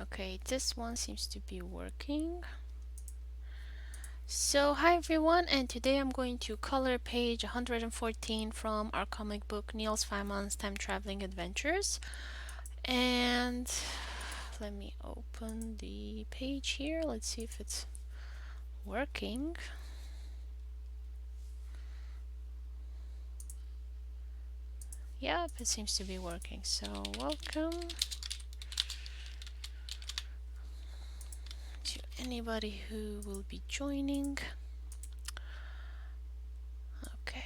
Okay, this one seems to be working. So, hi everyone, and today I'm going to color page 114 from our comic book Niels Feynman's Time Traveling Adventures. And let me open the page here. Let's see if it's working. Yep, it seems to be working. So, welcome to anybody who will be joining. Okay.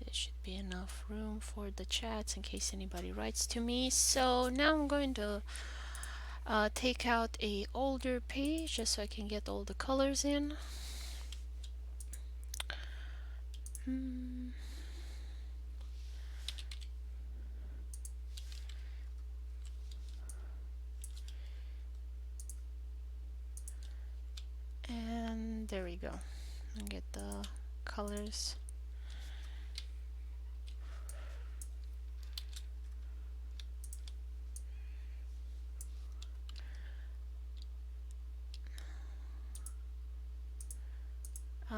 There should be enough room for the chats in case anybody writes to me. So now I'm going to take out a older page just so I can get all the colors in. And there we go. And get the colors.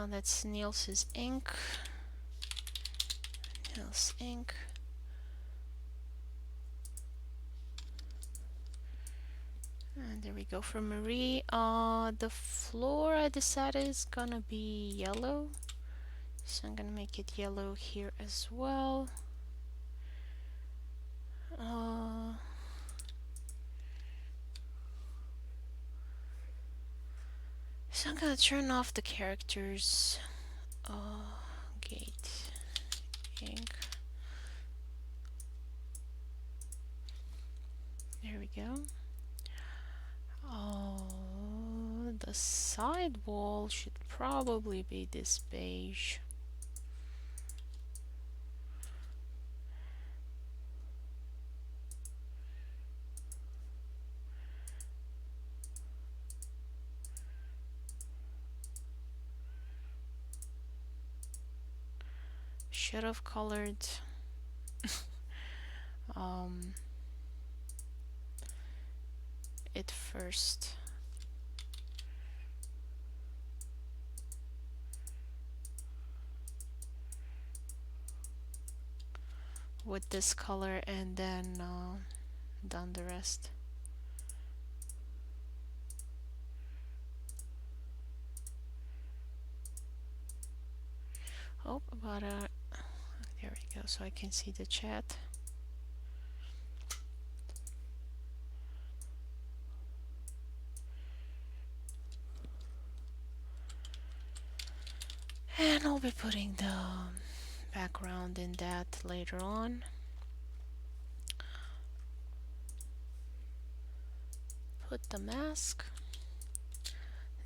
That's Niels's ink. Niels ink. And there we go for Marie. The floor I decided is gonna be yellow. So I'm gonna make it yellow here as well. So I'm gonna turn off the characters. Gate ink. There we go. Oh, the side wall should probably be this beige. Should have colored it first. With this color and then done the rest. Oh, but there we go, so I can see the chat. And I'll be putting the background in that later on. Put the mask.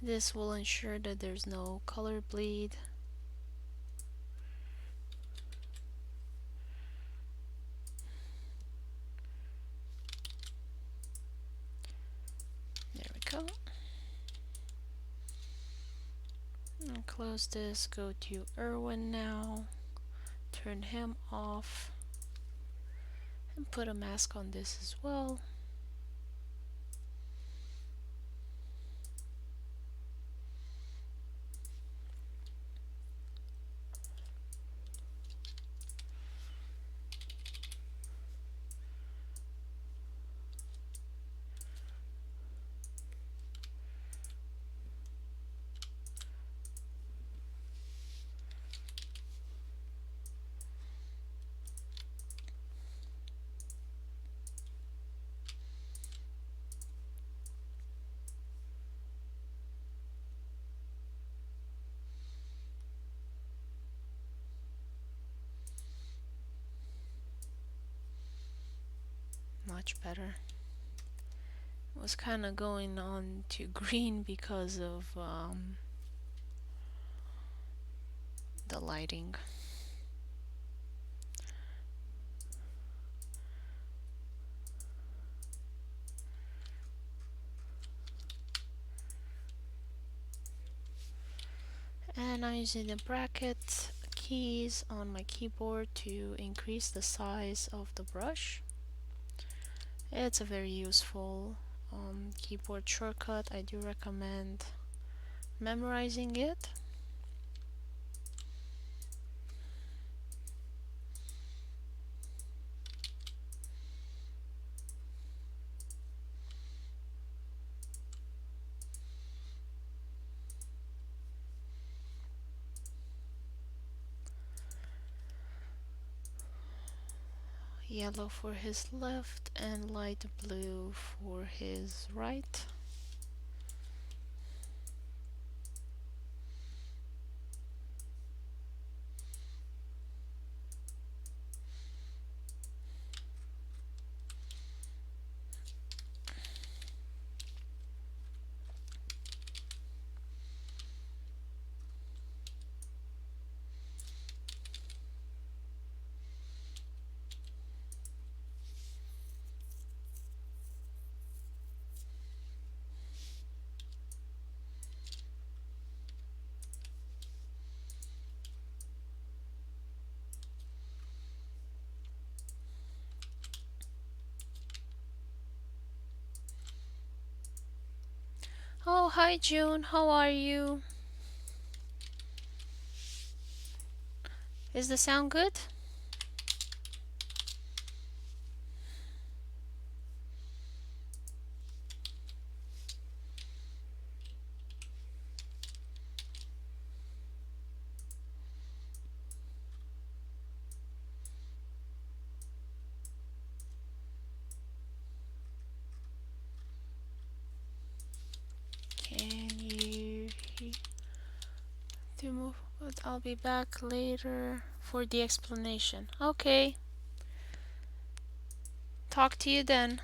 This will ensure that there's no color bleed. There we go. And close this, go to Irwin now, turn him off, and put a mask on this as well. Much better. It was kind of going on to green because of the lighting. And I'm using the bracket keys on my keyboard to increase the size of the brush. It's a very useful keyboard shortcut. I do recommend memorizing it. Yellow for his left and light blue for his right. Oh, hi June, how are you? Is the sound good? Can you hear to move? But I'll be back later for the explanation. Okay, talk to you then.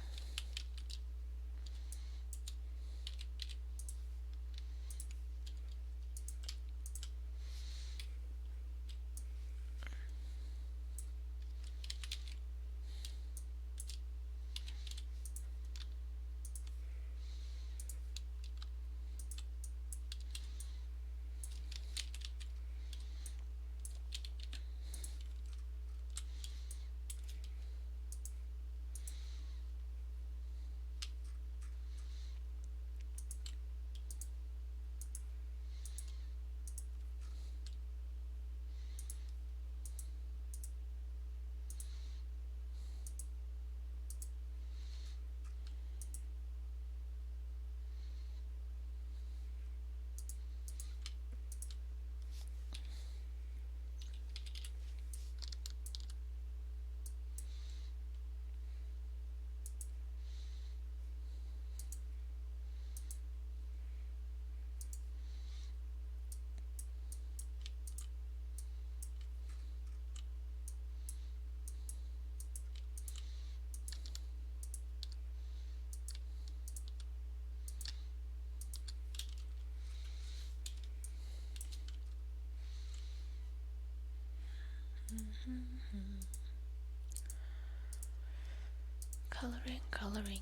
Coloring, coloring.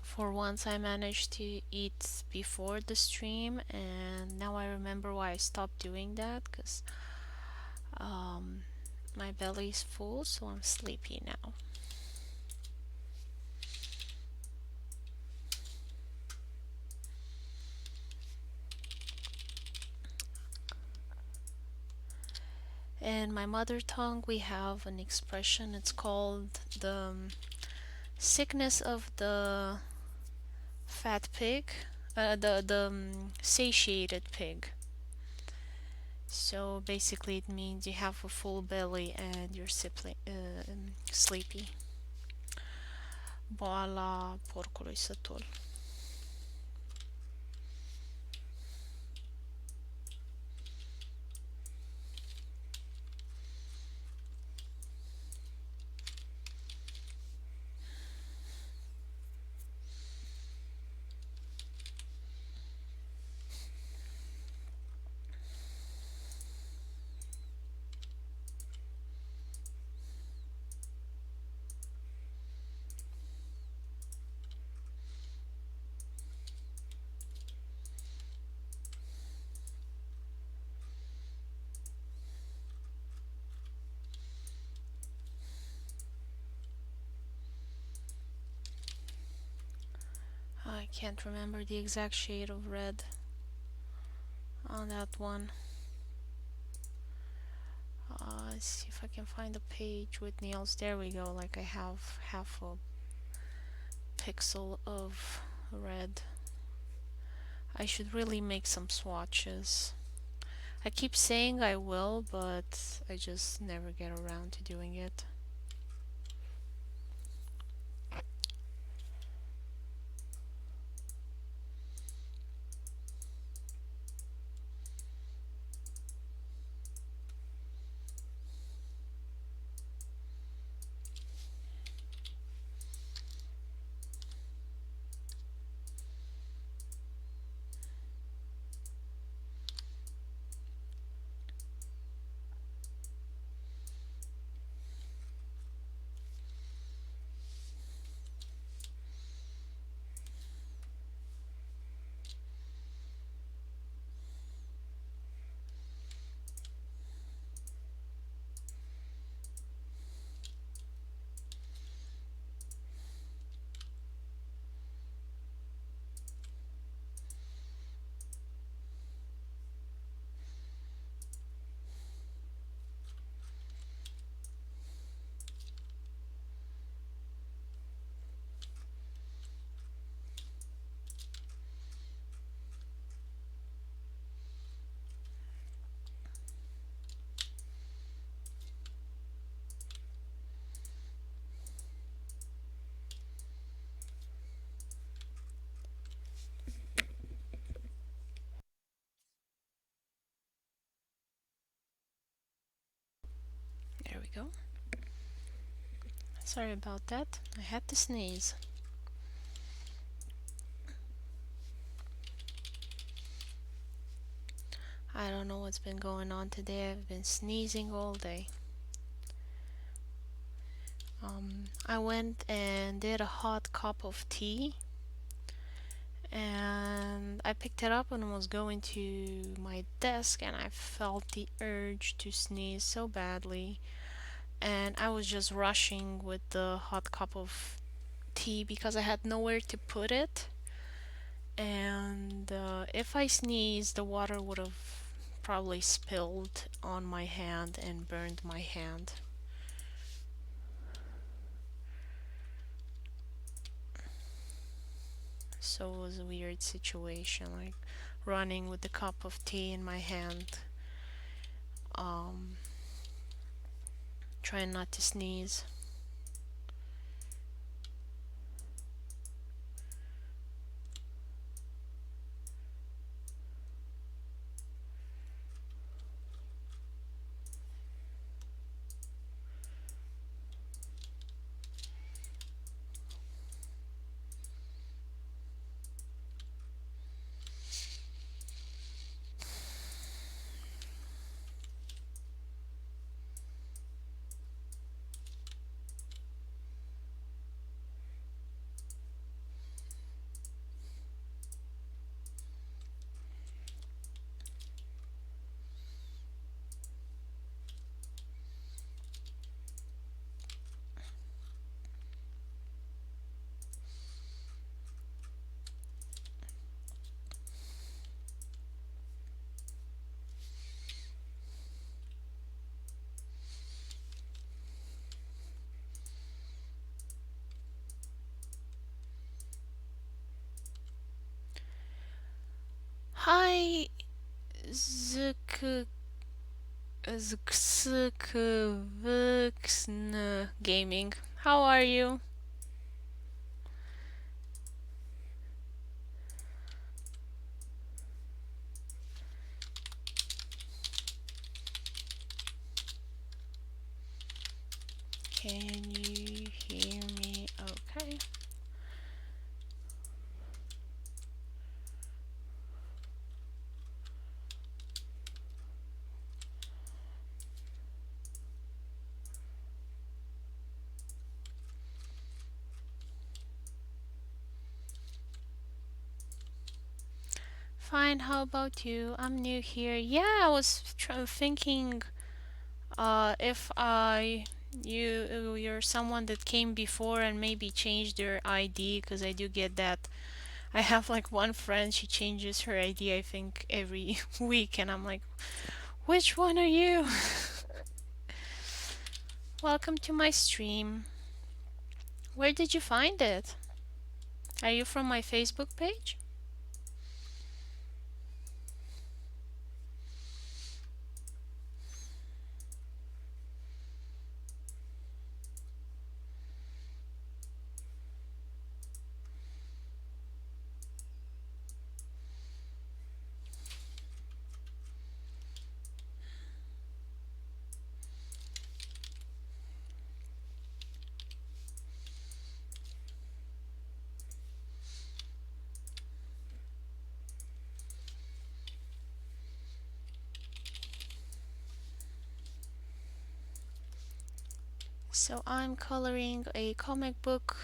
For once I managed to eat before the stream, and now I remember why I stopped doing that, because my belly's full, so I'm sleepy now. In my mother tongue, we have an expression, it's called the sickness of the fat pig, the satiated pig. So basically, it means you have a full belly and you're sleepy. Boala porcului sătul. I can't remember the exact shade of red on that one. Let's see if I can find a page with nails. There we go. Like I have half a pixel of red. I should really make some swatches. I keep saying I will, but I just never get around to doing it. There we go. Sorry about that. I had to sneeze. I don't know what's been going on today. I've been sneezing all day. I went and did a hot cup of tea, and I picked it up and was going to my desk, and I felt the urge to sneeze so badly, and I was just rushing with the hot cup of tea because I had nowhere to put it, and if I sneezed, the water would have probably spilled on my hand and burned my hand. So it was a weird situation, like running with the cup of tea in my hand, um, trying not to sneeze. Hi, Zuk Zukvuxn Gaming. How are you? Can you hear me okay? Fine, how about you? I'm new here. Yeah, I was thinking if you're someone that came before and maybe changed your ID, because I do get that I have like one friend, she changes her ID, I think, every week, and I'm like, which one are you? Welcome to my stream. Where did you find it? Are you from my Facebook page? So I'm coloring a comic book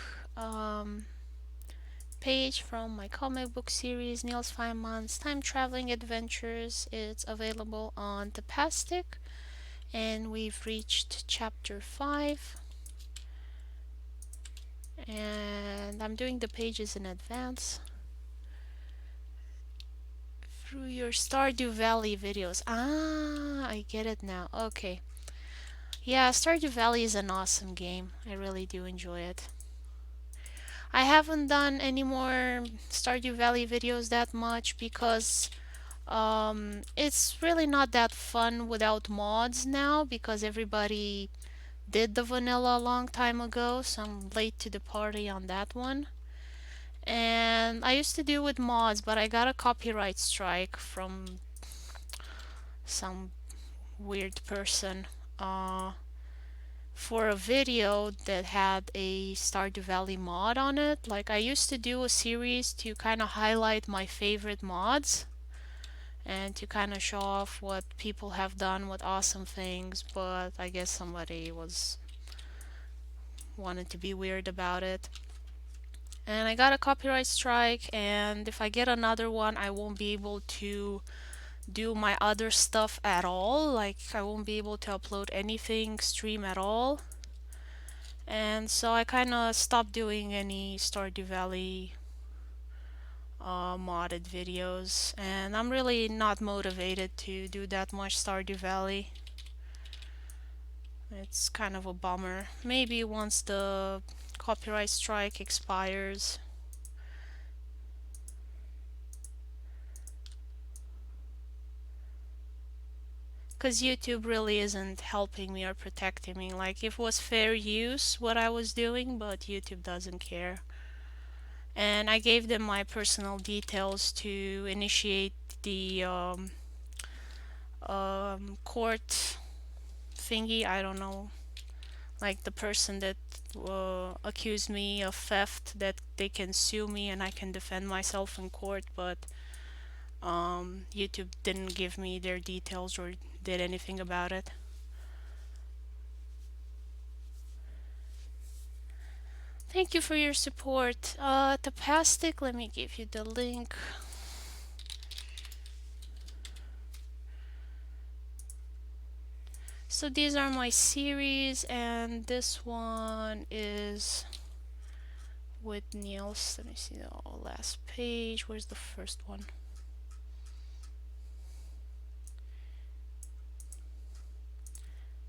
page from my comic book series, Niels Feynman's Time Traveling Adventures. It's available on Tapastic, and we've reached chapter 5. And I'm doing the pages in advance. Through your Stardew Valley videos. Ah, I get it now. Okay. Yeah, Stardew Valley is an awesome game. I really do enjoy it. I haven't done any more Stardew Valley videos that much because it's really not that fun without mods now because everybody did the vanilla a long time ago, so I'm late to the party on that one. And I used to do with mods, but I got a copyright strike from some weird person uh, for a video that had a Stardew Valley mod on it. Like, I used to do a series to kind of highlight my favorite mods and to kind of show off what people have done, what awesome things, but I guess somebody was wanted to be weird about it. And I got a copyright strike, and if I get another one, I won't be able to do my other stuff at all. Like, I won't be able to upload anything, stream at all. And so I kind of stopped doing any Stardew Valley modded videos, and I'm really not motivated to do that much Stardew Valley. It's kind of a bummer. Maybe once the copyright strike expires. Because YouTube really isn't helping me or protecting me. Like, if it was fair use what I was doing, but YouTube doesn't care. And I gave them my personal details to initiate the court thingy. I don't know, like the person that accused me of theft, that they can sue me and I can defend myself in court. But YouTube didn't give me their details or did anything about it. Thank you for your support. Tapastic, let me give you the link. So these are my series, and this one is with Niels. Let me see the last page. Where's the first one?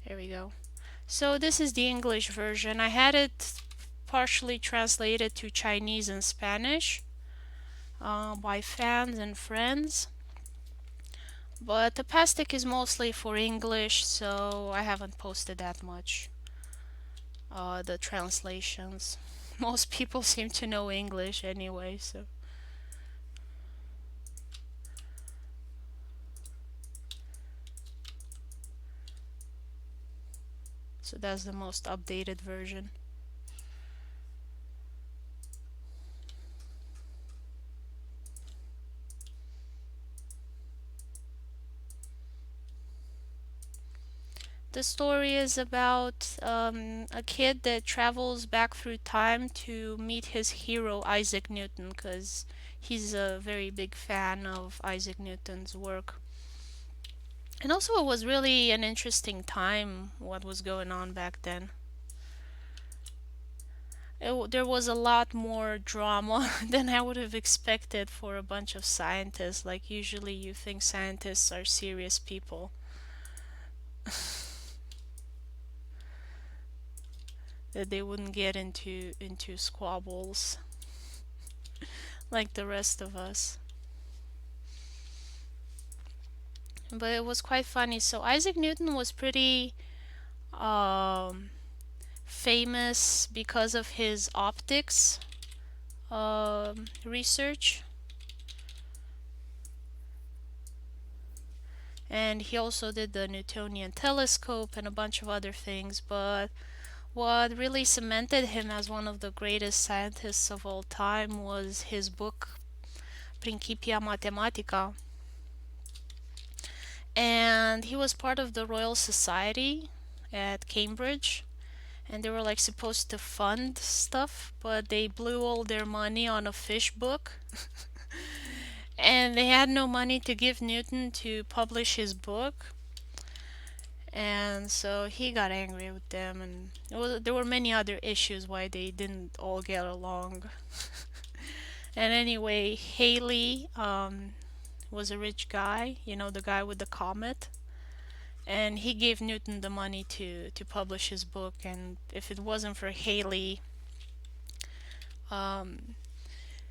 There we go. So this is the English version. I had it partially translated to Chinese and Spanish by fans and friends. But the Pastic is mostly for English, so I haven't posted that much. The translations. Most people seem to know English anyway, so. So that's the most updated version. The story is about a kid that travels back through time to meet his hero, Isaac Newton, because he's a very big fan of Isaac Newton's work. And also, it was really an interesting time, what was going on back then. There was a lot more drama than I would have expected for a bunch of scientists. Like, usually you think scientists are serious people, that they wouldn't get into squabbles like the rest of us. But it was quite funny. So Isaac Newton was pretty um, famous because of his optics research, and he also did the Newtonian telescope and a bunch of other things. But what really cemented him as one of the greatest scientists of all time was his book Principia Mathematica. And he was part of the Royal Society at Cambridge, and they were like supposed to fund stuff, but they blew all their money on a fish book. And they had no money to give Newton to publish his book. And so he got angry with them, and there were many other issues why they didn't all get along. And anyway, Haley was a rich guy, the guy with the comet, and he gave Newton the money to publish his book. And if it wasn't for Haley, um,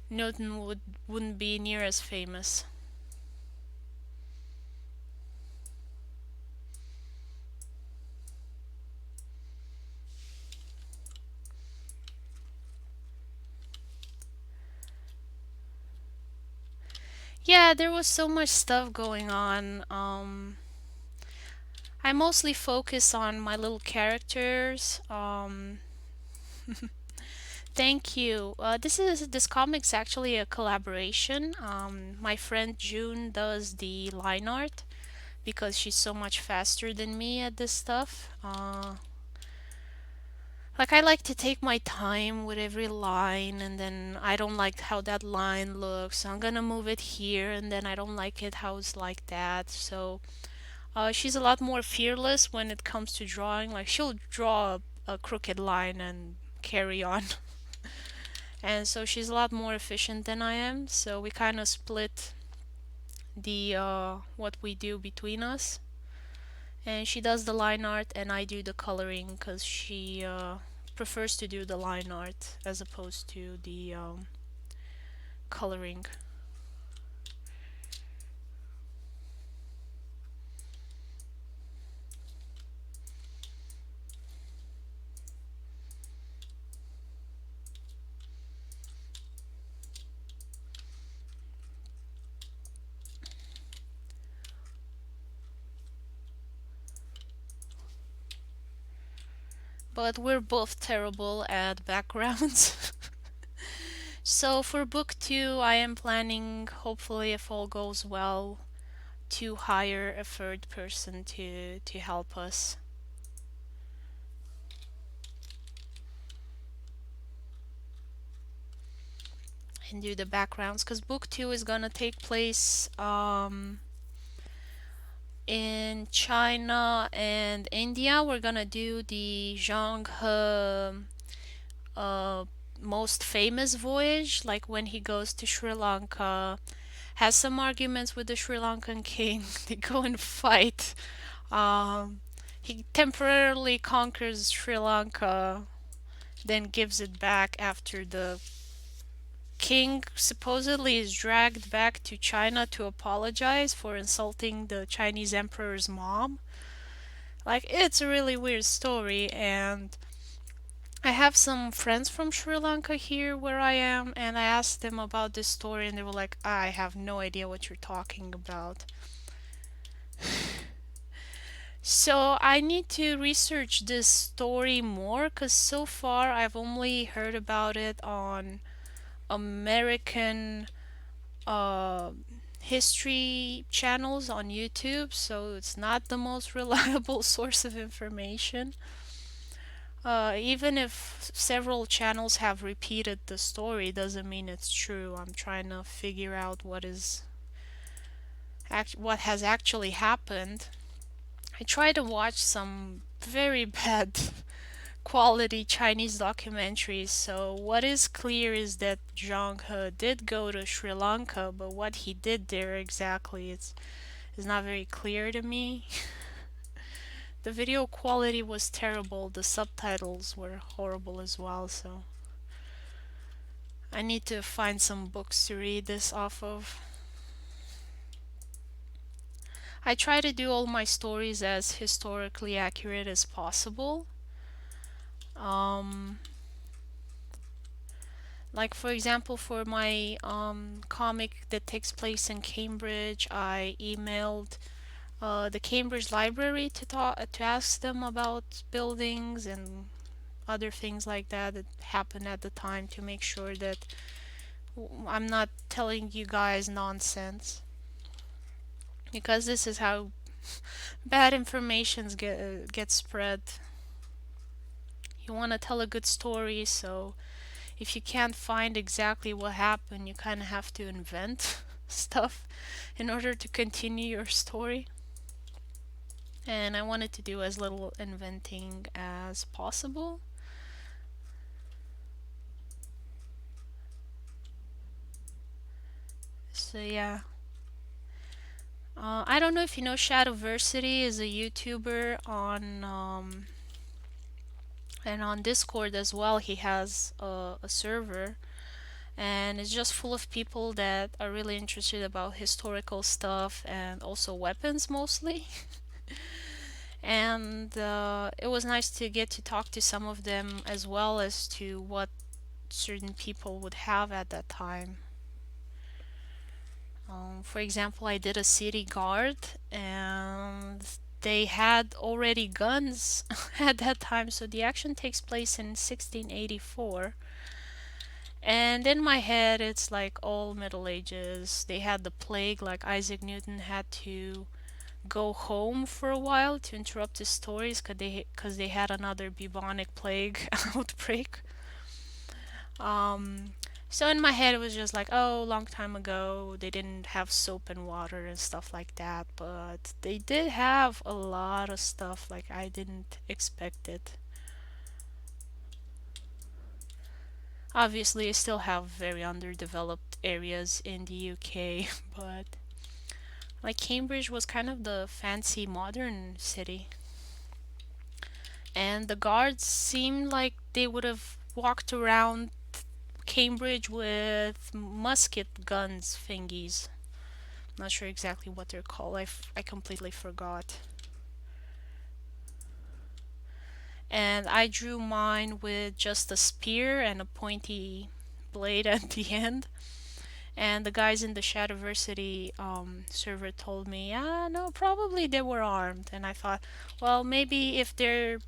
Newton wouldn't be near as famous. Yeah, there was so much stuff going on. I mostly focus on my little characters. Thank you. This comic's actually a collaboration. My friend June does the line art because she's so much faster than me at this stuff. Like, I like to take my time with every line, and then I don't like how that line looks, so I'm gonna move it here, and then I don't like it how it's like that. So she's a lot more fearless when it comes to drawing. Like, she'll draw a crooked line and carry on. And so she's a lot more efficient than I am. So we kind of split the what we do between us. And she does the line art, and I do the coloring because she prefers to do the line art as opposed to the coloring. But we're both terrible at backgrounds. So for book two, I am planning, hopefully if all goes well, to hire a third person to help us and do the backgrounds, because book two is gonna take place in China and India. We're gonna do the Zhang He uh, most famous voyage, like when he goes to Sri Lanka, has some arguments with the Sri Lankan king. They go and fight. Um, he temporarily conquers Sri Lanka, then gives it back after the king supposedly is dragged back to China to apologize for insulting the Chinese emperor's mom. Like, it's a really weird story, and I have some friends from Sri Lanka here where I am, and I asked them about this story, and they were like, I have no idea what you're talking about. So I need to research this story more because so far I've only heard about it on American uh, history channels on YouTube, so it's not the most reliable source of information. Even if several channels have repeated the story, doesn't mean it's true. I'm trying to figure out what has actually happened. I tried to watch some very bad quality Chinese documentaries. So what is clear is that Zhang He did go to Sri Lanka, but what he did there exactly is not very clear to me. The video quality was terrible. The subtitles were horrible as well, so I need to find some books to read this off of. I try to do all my stories as historically accurate as possible. Um, like for example, for my comic that takes place in Cambridge, I emailed the Cambridge Library to ask them about buildings and other things like that that happened at the time to make sure that I'm not telling you guys nonsense, because this is how bad informations get spread. You want to tell a good story, so if you can't find exactly what happened, you kind of have to invent stuff in order to continue your story. And I wanted to do as little inventing as possible. So yeah. I don't know if you know Shadowversity is a YouTuber and on Discord as well. He has a server, and it's just full of people that are really interested about historical stuff and also weapons mostly. And it was nice to get to talk to some of them as well as to what certain people would have at that time. For example, I did a city guard, and they had already guns at that time, so the action takes place in 1684. And in my head, it's like all Middle Ages. They had the plague, like Isaac Newton had to go home for a while to interrupt his stories because they had another bubonic plague outbreak. Um, so in my head, it was just like, oh, long time ago, they didn't have soap and water and stuff like that, but they did have a lot of stuff like I didn't expect it. Obviously, I still have very underdeveloped areas in the UK, but like Cambridge was kind of the fancy modern city. And the guards seemed like they would have walked around Cambridge with musket guns thingies. Not sure exactly what they're called. I completely forgot. And I drew mine with just a spear and a pointy blade at the end. And the guys in the Shadowversity server told me, ah, no, probably they were armed. And I thought, well, maybe if they're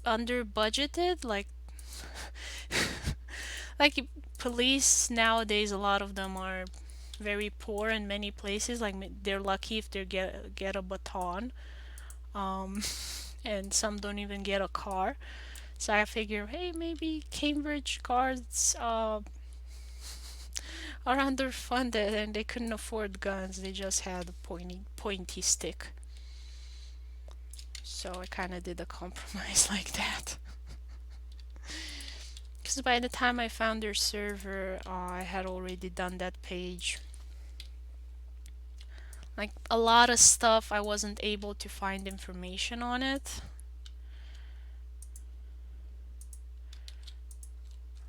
under budgeted, like police nowadays, a lot of them are very poor in many places. Like they're lucky if they get a baton, um, and some don't even get a car. So I figure, hey, maybe Cambridge guards are underfunded and they couldn't afford guns. They just had a pointy stick. So I kind of did a compromise like that. Because by the time I found their server, I had already done that page. Like a lot of stuff, I wasn't able to find information on it.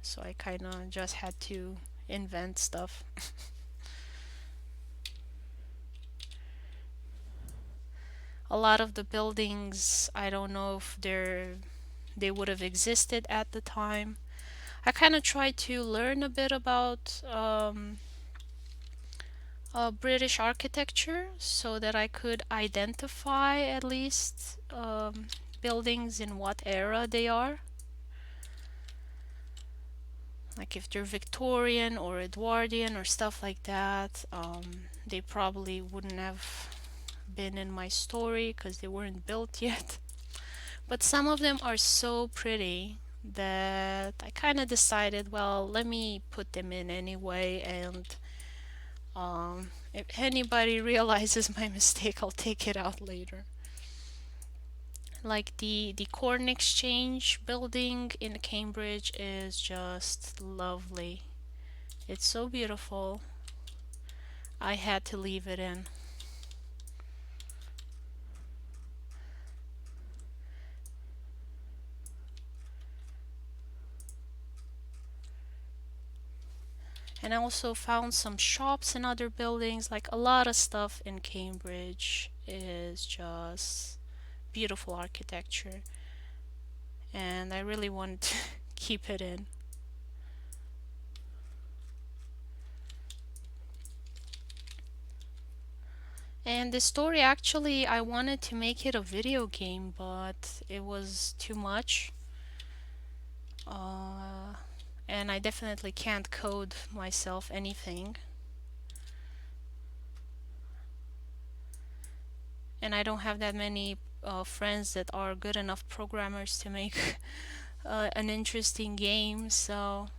So I kind of just had to invent stuff. A lot of the buildings, I don't know if they would have existed at the time. I kind of tried to learn a bit about British architecture so that I could identify at least buildings in what era they are. Like if they're Victorian or Edwardian or stuff like that, they probably wouldn't have been in my story because they weren't built yet. But some of them are so pretty that I kind of decided, well, let me put them in anyway, and if anybody realizes my mistake, I'll take it out later. Like the Corn Exchange building in Cambridge is just lovely. It's so beautiful. I had to leave it in. And I also found some shops and other buildings. Like a lot of stuff in Cambridge is just beautiful architecture. And I really want to keep it in. And the story, actually, I wanted to make it a video game, but it was too much. Uh, and I definitely can't code myself anything. And I don't have that many friends that are good enough programmers to make an interesting game, so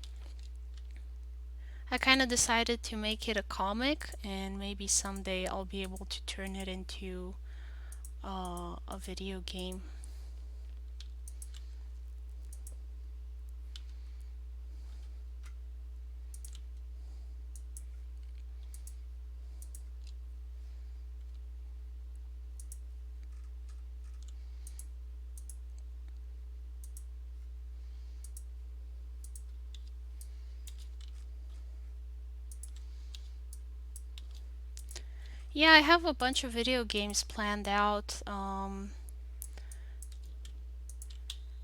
I kind of decided to make it a comic, and maybe someday I'll be able to turn it into a video game. Yeah, I have a bunch of video games planned out. I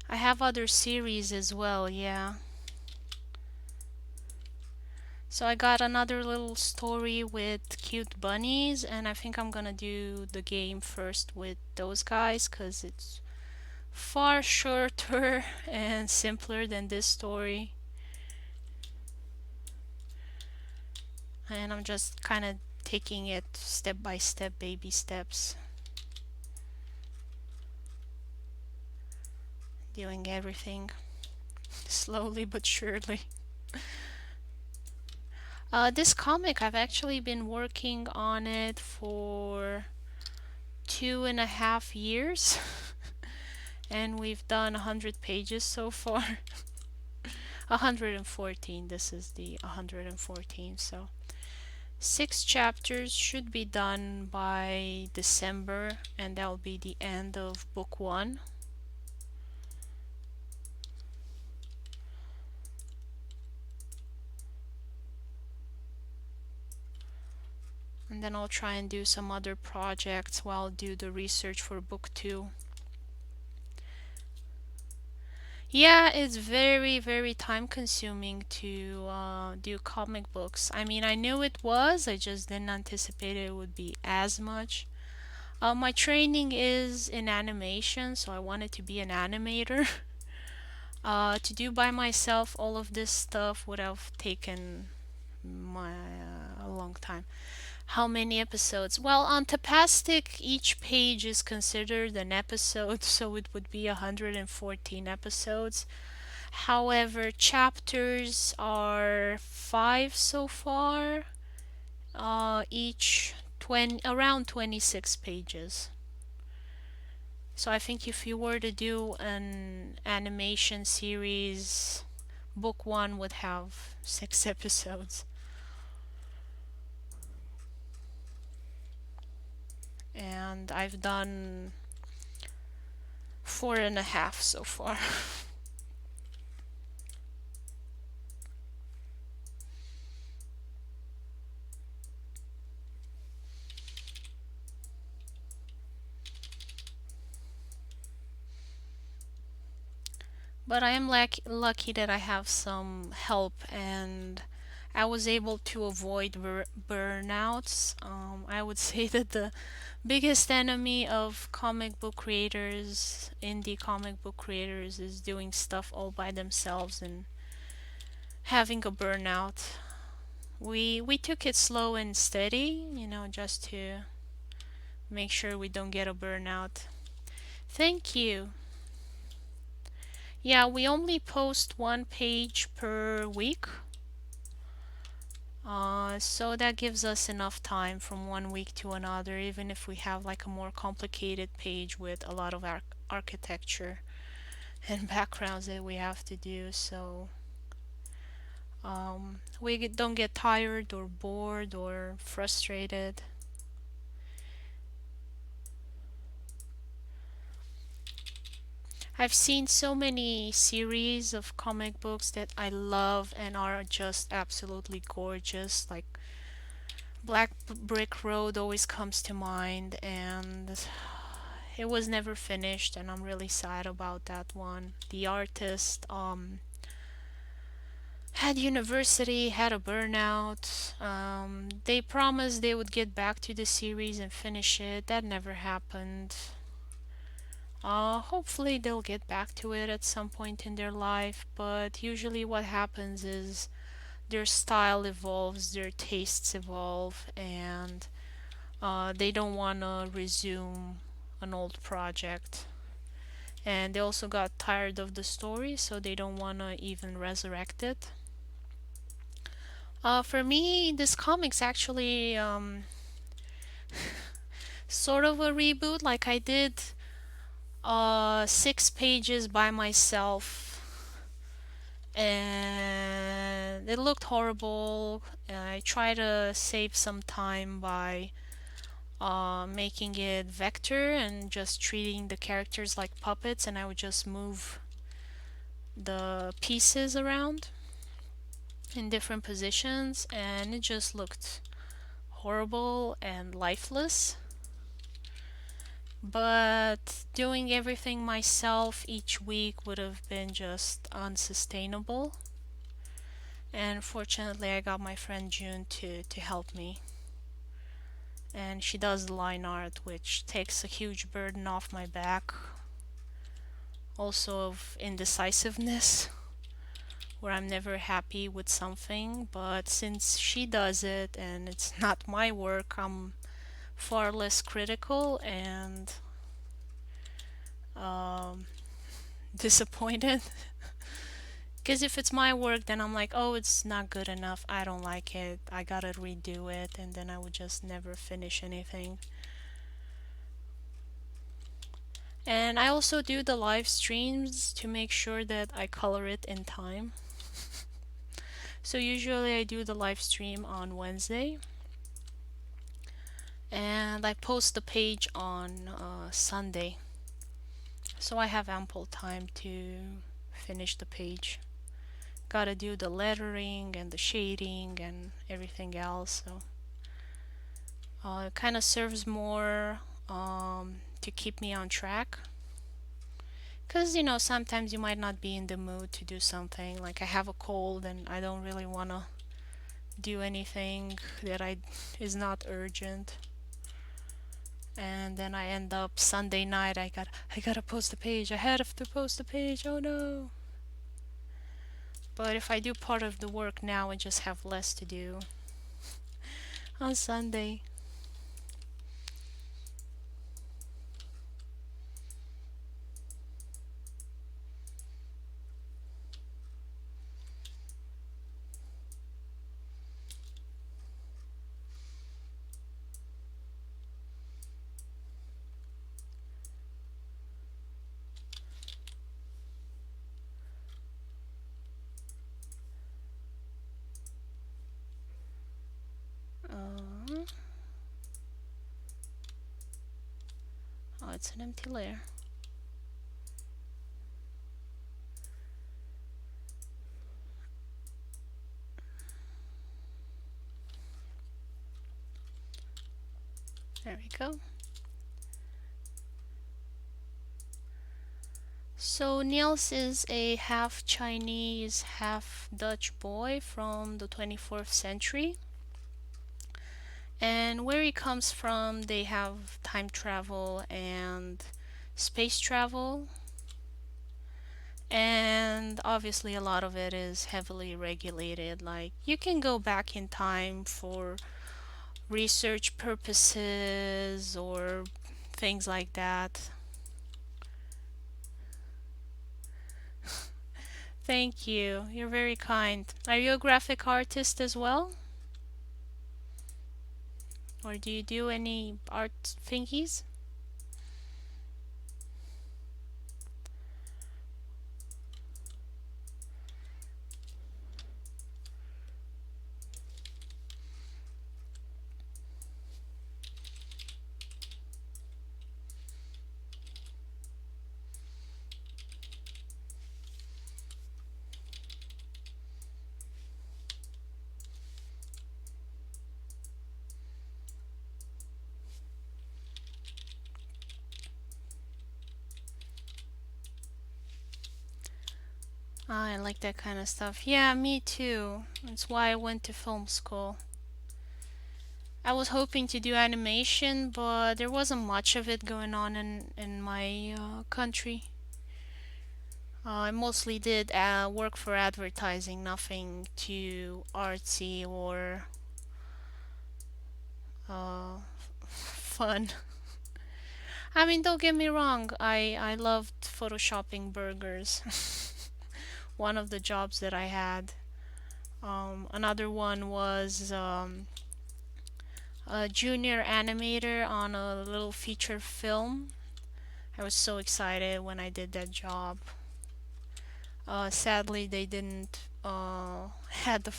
have other series as well, yeah. So I got another little story with cute bunnies, and I think I'm gonna do the game first with those guys because it's far shorter and simpler than this story. And I'm just kind of taking it step by step, baby steps, doing everything slowly but surely. This comic, I've actually been working on it for 2.5 years, and we've done 100 pages so far. 114, this is the 114, so 6 chapters should be done by December, and that'll be the end of book 1. And then I'll try and do some other projects while I do the research for book 2. Yeah, it's very, very time consuming to do comic books. I mean, I knew it was, I just didn't anticipate it would be as much. My training is in animation, so I wanted to be an animator. To do by myself all of this stuff would have taken a long time. How many episodes? Well, on Tapastic, each page is considered an episode, so it would be 114 episodes. However, chapters are 5 so far, each around 26 pages. So I think if you were to do an animation series, book 1 would have 6 episodes. And I've done 4.5 so far. But I am lucky that I have some help, and I was able to avoid burnouts. I would say that the biggest enemy of comic book creators, indie comic book creators, is doing stuff all by themselves and having a burnout. We took it slow and steady, just to make sure we don't get a burnout. Thank you. Yeah, we only post one page per week. So that gives us enough time from one week to another, even if we have like a more complicated page with a lot of architecture and backgrounds that we have to do. So we don't get tired or bored or frustrated. I've seen so many series of comic books that I love and are just absolutely gorgeous. Like Black Brick Road always comes to mind, and it was never finished, and I'm really sad about that one. The artist had university, had a burnout. They promised they would get back to the series and finish it. That never happened. Hopefully they'll get back to it at some point in their life, but usually what happens is their style evolves, their tastes evolve, and they don't want to resume an old project. And they also got tired of the story, so they don't want to even resurrect it. For me, this comic's actually sort of a reboot. Like I did 6 pages by myself, and it looked horrible. I tried to save some time by making it vector and just treating the characters like puppets, and I would just move the pieces around in different positions, and it just looked horrible and lifeless. But doing everything myself each week would have been just unsustainable. And fortunately, I got my friend June to help me. And she does the line art, which takes a huge burden off my back. Also, of indecisiveness, where I'm never happy with something. But since she does it and it's not my work, I'm far less critical and um, disappointed. Because if it's my work, then I'm like, oh, it's not good enough. I don't like it. I gotta redo it. And then I would just never finish anything. And I also do the live streams to make sure that I color it in time. So usually I do the live stream on Wednesday. And I post the page on Sunday. So I have ample time to finish the page. Gotta do the lettering and the shading and everything else. So it kind of serves more to keep me on track. Because, sometimes you might not be in the mood to do something. Like I have a cold and I don't really want to do anything that is not urgent. And then I end up Sunday night, I gotta post a page. I had to post a page. Oh no. But if I do part of the work now, I just have less to do on Sunday. Uh, oh, it's an empty layer. There we go. So Niels is a half Chinese, half Dutch boy from the 24th century. And where he comes from, they have time travel and space travel. And obviously, a lot of it is heavily regulated. Like, you can go back in time for research purposes or things like that. Thank you. You're very kind. Are you a graphic artist as well? Or do you do any art thingies? I like that kind of stuff. Yeah, me too. That's why I went to film school. I was hoping to do animation, but there wasn't much of it going on in my country. I mostly did work for advertising, nothing too artsy or uh, fun. I mean, don't get me wrong, I loved photoshopping burgers. One of the jobs that I had. Another one was a junior animator on a little feature film. I was so excited when I did that job. Sadly, they didn't had the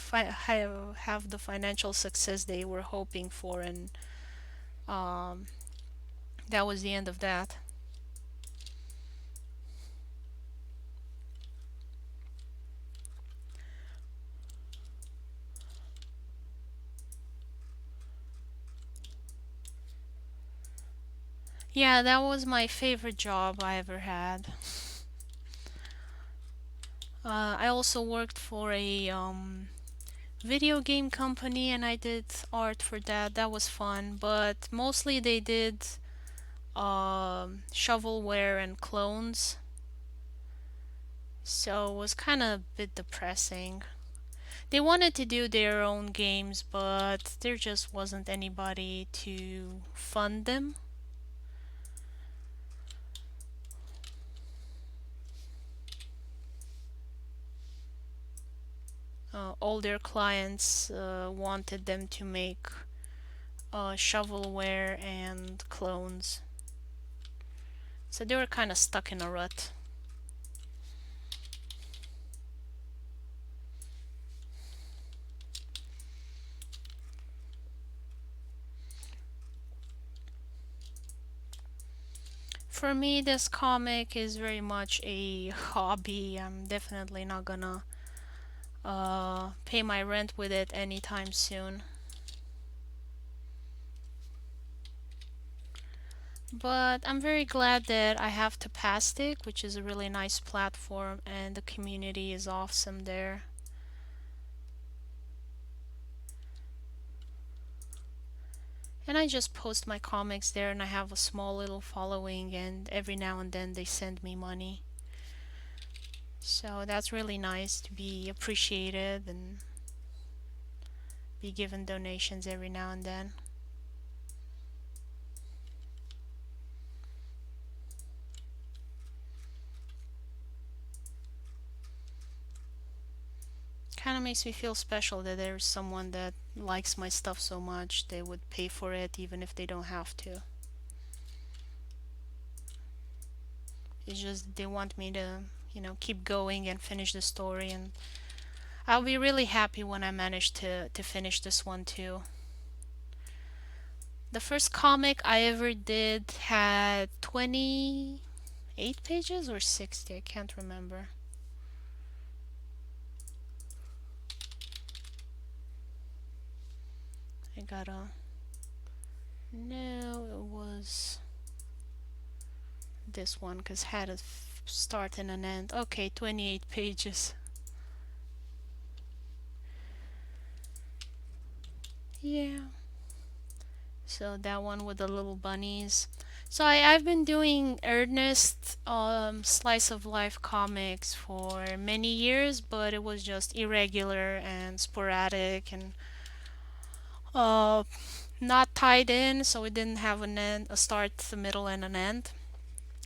have the financial success they were hoping for, and um, that was the end of that. Yeah, that was my favorite job I ever had. I also worked for a video game company and I did art for that. That was fun, but mostly they did shovelware and clones, so it was kind of a bit depressing. They wanted to do their own games, but there just wasn't anybody to fund them. All their clients wanted them to make shovelware and clones, so they were kind of stuck in a rut. For me, this comic is very much a hobby. I'm definitely not gonna pay my rent with it anytime soon. But I'm very glad that I have Tapastic, which is a really nice platform, and the community is awesome there. And I just post my comics there, and I have a small little following, and every now and then they send me money. So that's really nice to be appreciated and be given donations every now and then. Kind of makes me feel special that there's someone that likes my stuff so much they would pay for it even if they don't have to. It's just they want me to, keep going and finish the story, and I'll be really happy when I manage to finish this one too. The first comic I ever did had 28 pages or 60, I can't remember. I gotta. No, it was this one because had a start and an end. Okay, 28 pages. Yeah. So that one with the little bunnies. So I've been doing earnest slice of life comics for many years, but it was just irregular and sporadic and uh, not tied in, so it didn't have an end, a start, a middle, and an end.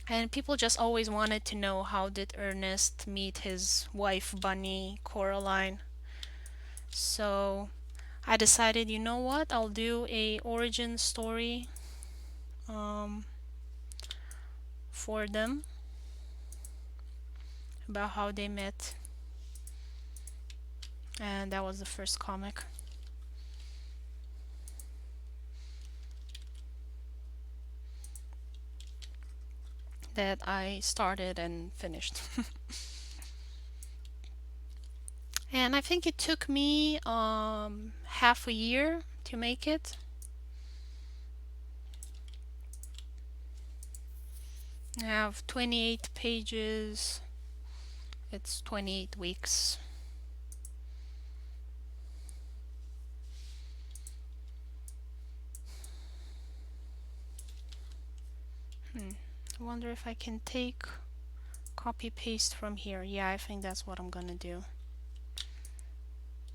And people just always wanted to know how did Ernest meet his wife Bunny Coraline. So I decided, you know what, I'll do a origin story um, for them about how they met, and that was the first comic that I started and finished. And I think it took me half a year to make it. I have 28 pages. It's 28 weeks. I wonder if I can take copy paste from here. Yeah, I think that's what I'm gonna do.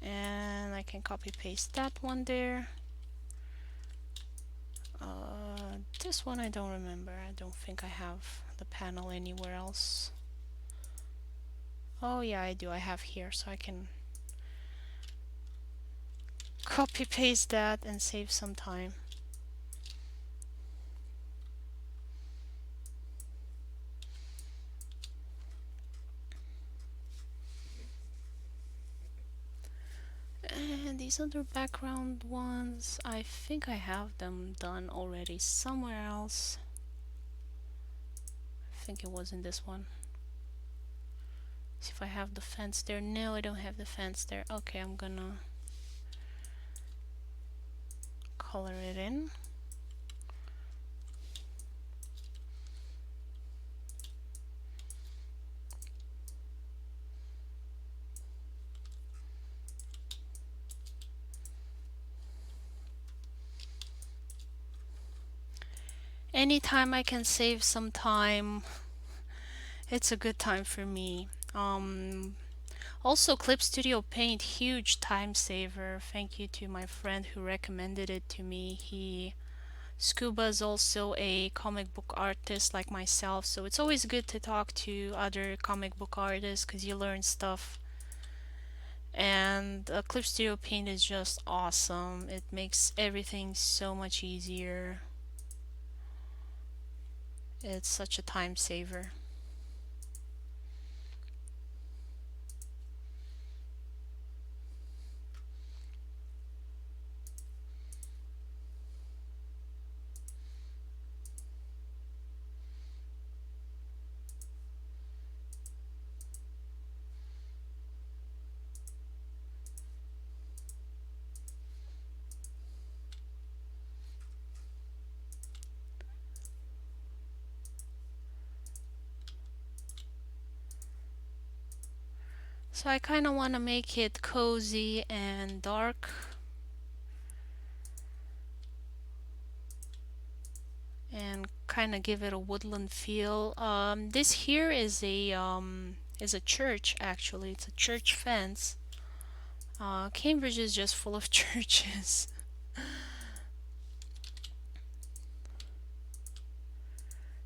And I can copy paste that one there. This one I don't remember. I don't think I have the panel anywhere else. Oh yeah, I do. I have here, so I can copy paste that and save some time. And these other background ones, I think I have them done already somewhere else. I think it was in this one. See if I have the fence there. No, I don't have the fence there. Okay, I'm gonna color it in. Anytime I can save some time, it's a good time for me. Also, Clip Studio Paint, huge time saver. Thank you to my friend who recommended it to me. Scuba is also a comic book artist like myself, so it's always good to talk to other comic book artists because you learn stuff. And Clip Studio Paint is just awesome. It makes everything so much easier. It's such a time saver. So I kind of want to make it cozy and dark, and kind of give it a woodland feel. This here is a church actually. It's a church fence. Cambridge is just full of churches.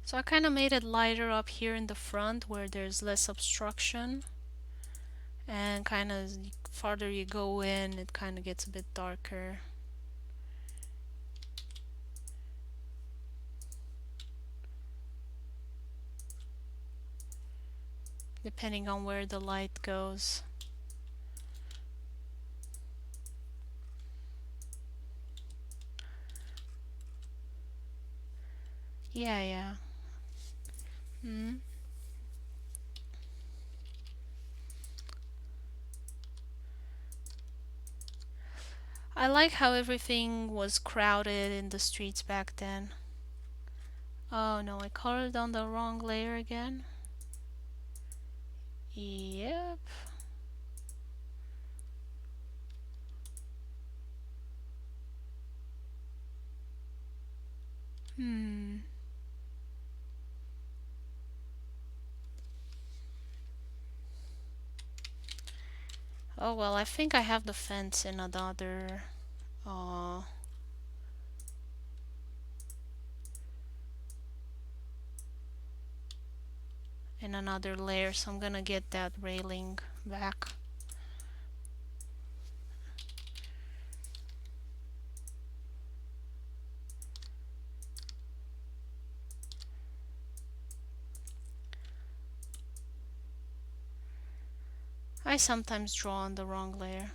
So I kind of made it lighter up here in the front where there's less obstruction, and kind of farther you go in, it kind of gets a bit darker. Depending on where the light goes. Yeah, yeah. Mm. I like how everything was crowded in the streets back then. Oh no, I colored on the wrong layer again. Yep. Hmm. Oh well, I think I have the fence uh in another layer, so I'm gonna get that railing back. I sometimes draw on the wrong layer.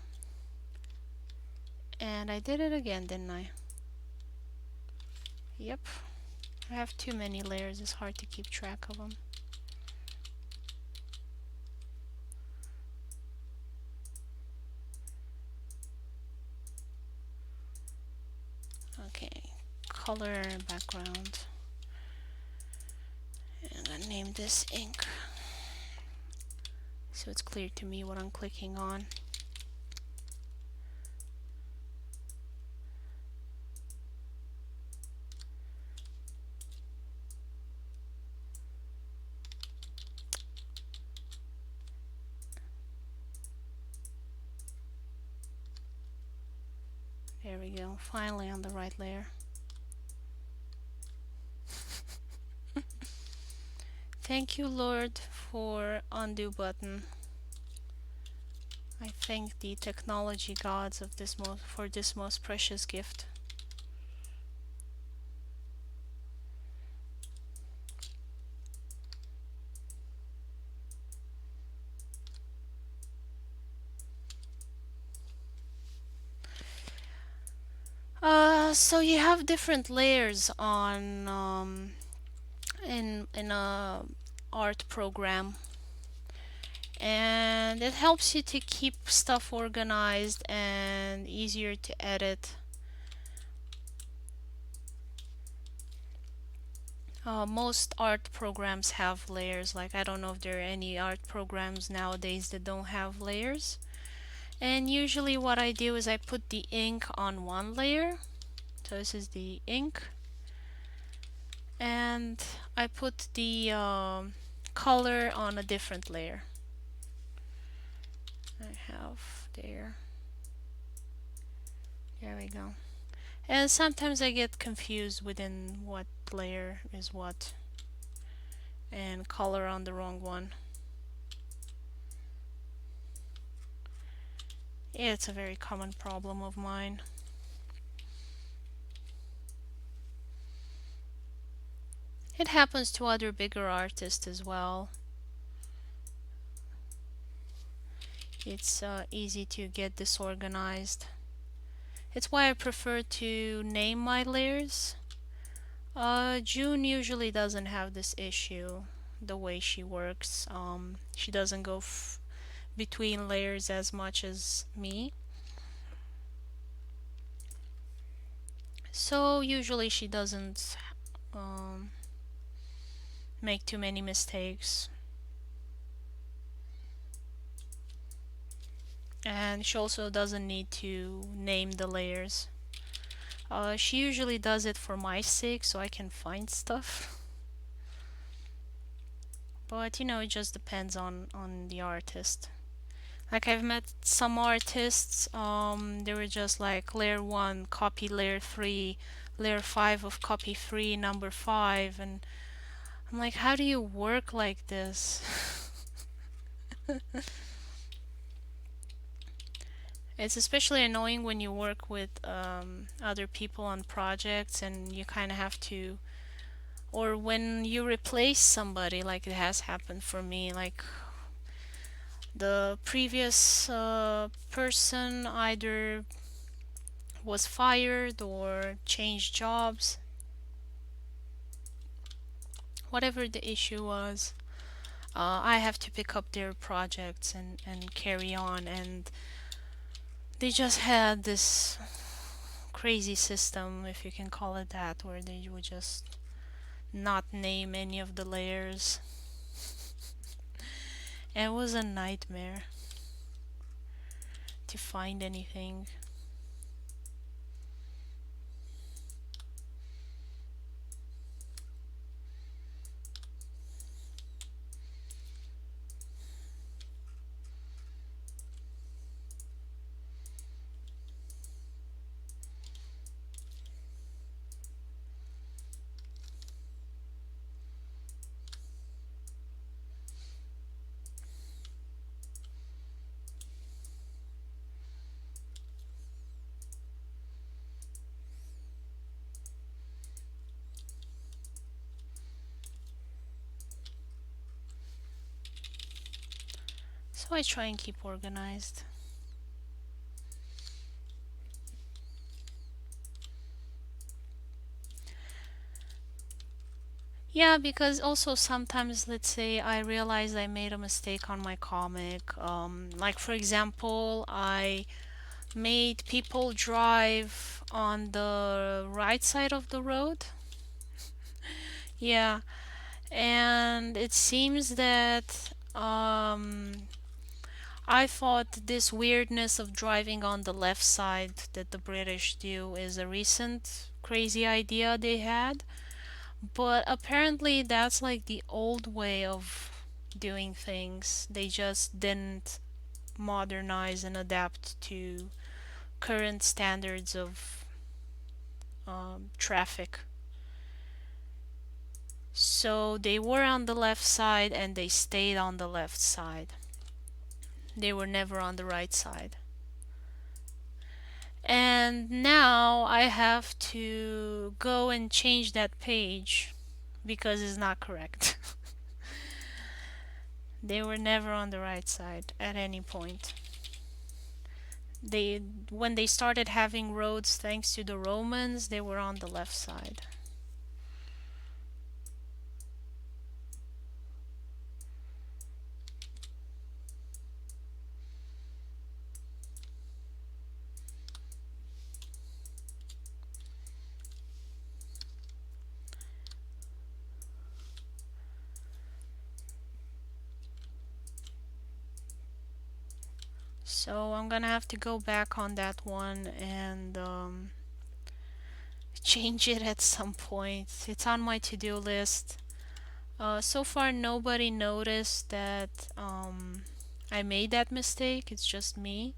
And I did it again, didn't I? Yep. I have too many layers. It's hard to keep track of them. Okay. Color background. And I name this ink, so it's clear to me what I'm clicking on. There we go, finally on the right layer. Thank you, Lord, for undo button. I thank the technology gods of for this most precious gift. So you have different layers on in a art program, and it helps you to keep stuff organized and easier to edit. Most art programs have layers. Like, I don't know if there are any art programs nowadays that don't have layers. And usually what I do is I put the ink on one layer. So this is the ink. And I put the color on a different layer. I have there. There we go. And sometimes I get confused within what layer is what, and color on the wrong one. It's a very common problem of mine. It happens to other bigger artists as well. It's easy to get disorganized. It's why I prefer to name my layers. June usually doesn't have this issue the way she works. She doesn't go between layers as much as me. So usually she doesn't make too many mistakes. And she also doesn't need to name the layers. She usually does it for my sake so I can find stuff. But you know, it just depends on the artist. Like, I've met some artists, they were just like layer 1, copy layer 3, layer 5 of copy 3, number 5, and I'm like, how do you work like this? It's especially annoying when you work with other people on projects and you kind of have to, or when you replace somebody, like it has happened for me. Like, the previous person either was fired or changed jobs, whatever the issue was. I have to pick up their projects and carry on, and they just had this crazy system, if you can call it that, where they would just not name any of the layers. And it was a nightmare to find anything. So I try and keep organized. Yeah, because also sometimes, let's say I realize I made a mistake on my comic. Like for example, I made people drive on the right side of the road. Yeah, and it seems that I thought this weirdness of driving on the left side that the British do is a recent crazy idea they had. But apparently, that's like the old way of doing things. They just didn't modernize and adapt to current standards of traffic. So they were on the left side and they stayed on the left side. They were never on the right side. And now I have to go and change that page because it's not correct. They were never on the right side at any point. They When they started having roads thanks to the Romans, they were on the left side. So I'm gonna have to go back on that one and change it at some point. It's on my to-do list. So far, nobody noticed that I made that mistake. It's just me.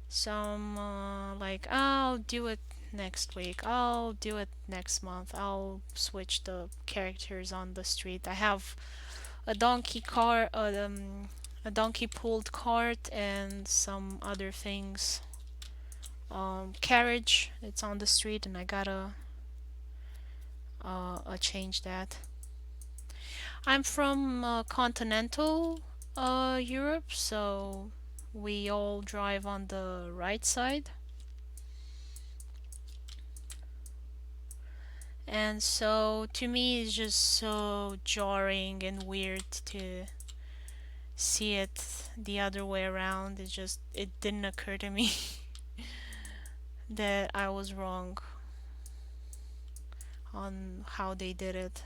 So I'm like, I'll do it next week. I'll do it next month. I'll switch the characters on the street. I have a donkey car, a donkey pulled cart, and some other things. Carriage. It's on the street, and I gotta change that. I'm from continental Europe, so we all drive on the right side. And so to me, it's just so jarring and weird to see it the other way around. It didn't occur to me that I was wrong on how they did it.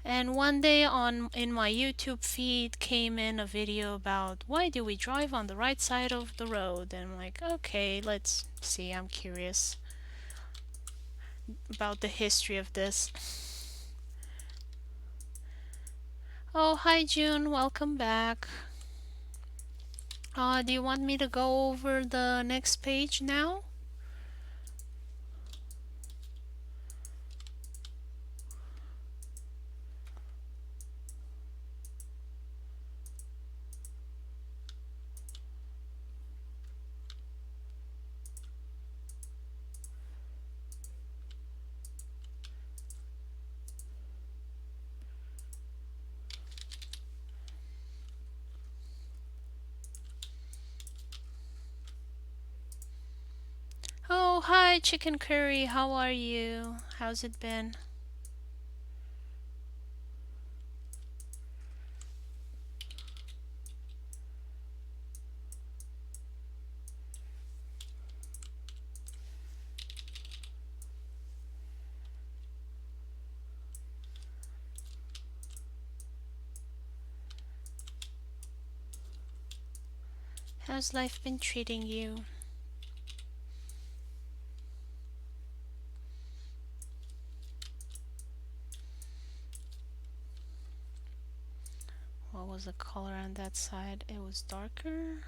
And one day on in my YouTube feed came in a video about why do we drive on the right side of the road? And I'm like, okay, let's see. I'm curious about the history of this. Oh, hi June, welcome back. Do you want me to go over the next page now? Oh, hi Chicken Curry, how are you? How's it been? How's life been treating you? What was the color on that side? It was darker.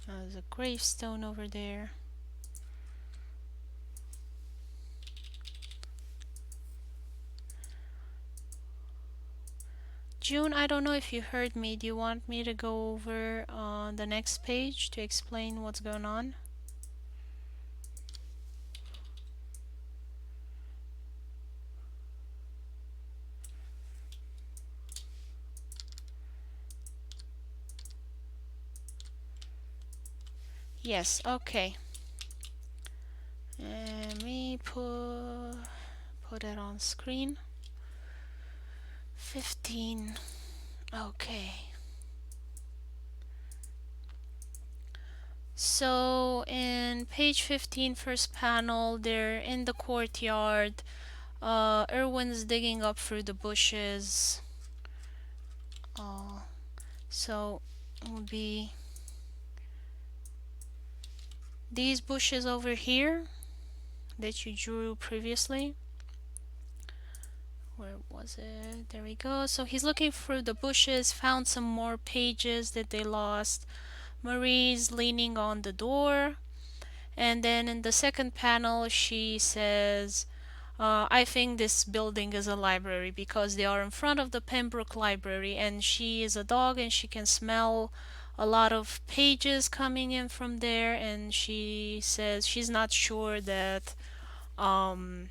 There's a gravestone over there. June, I don't know if you heard me. Do you want me to go over the next page to explain what's going on? Yes, okay. Let me put it on screen. 15. Okay. So in page 15, first panel, they're in the courtyard. Erwin's digging up through the bushes. Uh, so it would be these bushes over here that you drew previously. Where was it? There we go. So he's looking through the bushes, found some more pages that they lost. Marie's leaning on the door. And then in the second panel, she says, I think this building is a library because they are in front of the Pembroke Library, and she is a dog and she can smell a lot of pages coming in from there, and she says she's not sure that um,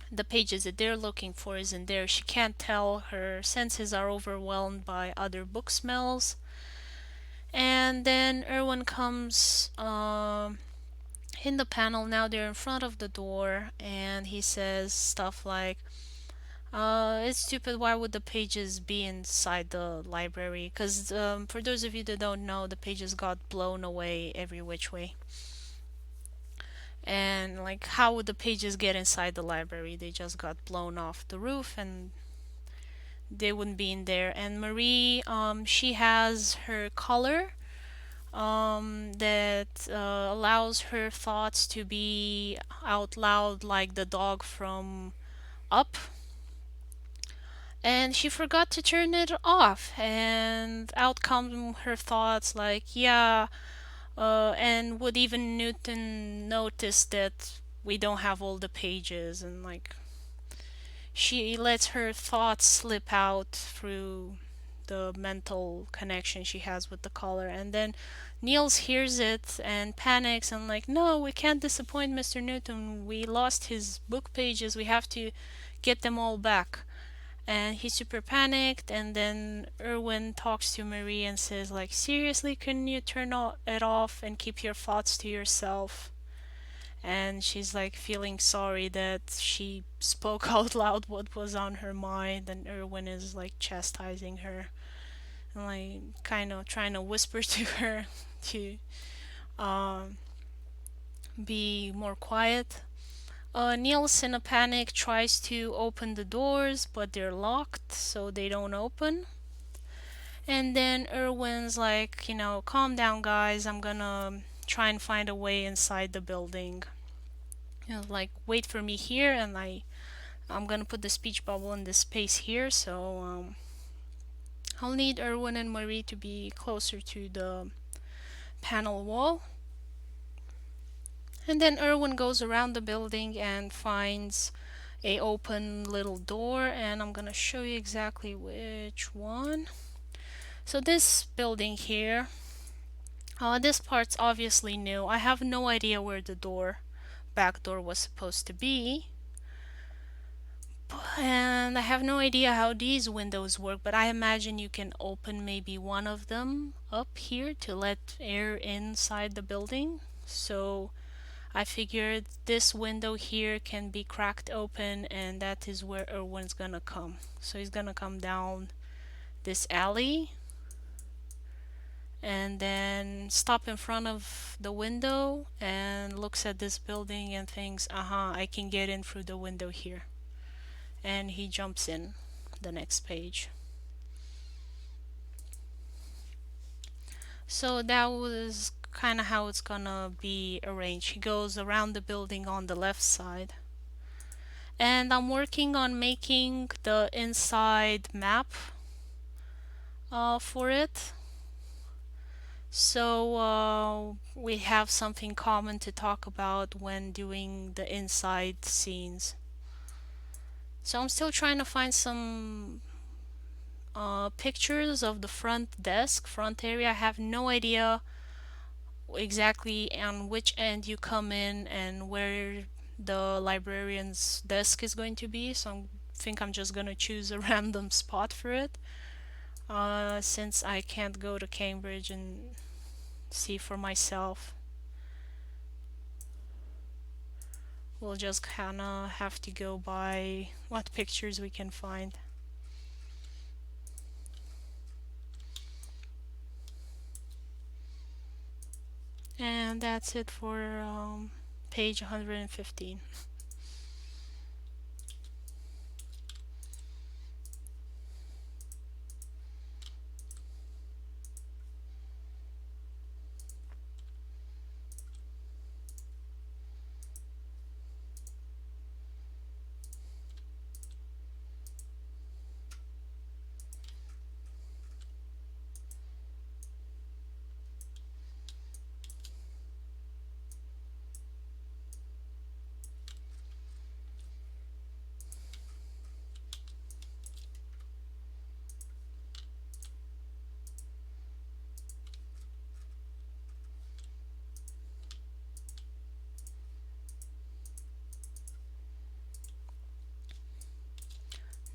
the pages that they're looking for is in there. She can't tell. Her senses are overwhelmed by other book smells. And then Erwin comes in the panel. Now they're in front of the door, and he says stuff like, it's stupid. Why would the pages be inside the library? Because for those of you that don't know, the pages got blown away every which way. And like, how would the pages get inside the library? They just got blown off the roof, and they wouldn't be in there. And Marie, she has her color that allows her thoughts to be out loud, like the dog from Up. And she forgot to turn it off, and out come her thoughts like, yeah, and would even Newton notice that we don't have all the pages? And like, she lets her thoughts slip out through the mental connection she has with the color. And then Niels hears it and panics and like, no, we can't disappoint Mr. Newton. We lost his book pages. We have to get them all back. And he's super panicked, and then Erwin talks to Marie and says like, seriously, couldn't you turn it off and keep your thoughts to yourself? And she's like feeling sorry that she spoke out loud what was on her mind, and Erwin is like chastising her and like kind of trying to whisper to her to um, be more quiet. Niels, in a panic, tries to open the doors, but they're locked, so they don't open. And then Erwin's like, calm down, guys. I'm gonna try and find a way inside the building. Like, wait for me here, and I'm gonna put the speech bubble in this space here. So I'll need Erwin and Marie to be closer to the panel wall. And then Erwin goes around the building and finds a open little door, and I'm gonna show you exactly which one. So this building here, this part's obviously new. I have no idea where the back door was supposed to be. And I have no idea how these windows work, but I imagine you can open maybe one of them up here to let air inside the building. So I figured this window here can be cracked open, and that is where Erwin's gonna come. So he's gonna come down this alley and then stop in front of the window and looks at this building and thinks, I can get in through the window here. And he jumps in the next page. So that was kind of how it's gonna be arranged. He goes around the building on the left side. And I'm working on making the inside map for it. So we have something common to talk about when doing the inside scenes. So I'm still trying to find some pictures of the front area. I have no idea exactly on which end you come in and where the librarian's desk is going to be, so I think I'm just gonna choose a random spot for it. Since I can't go to Cambridge and see for myself, we'll just kinda have to go by what pictures we can find. And that's it for page 115.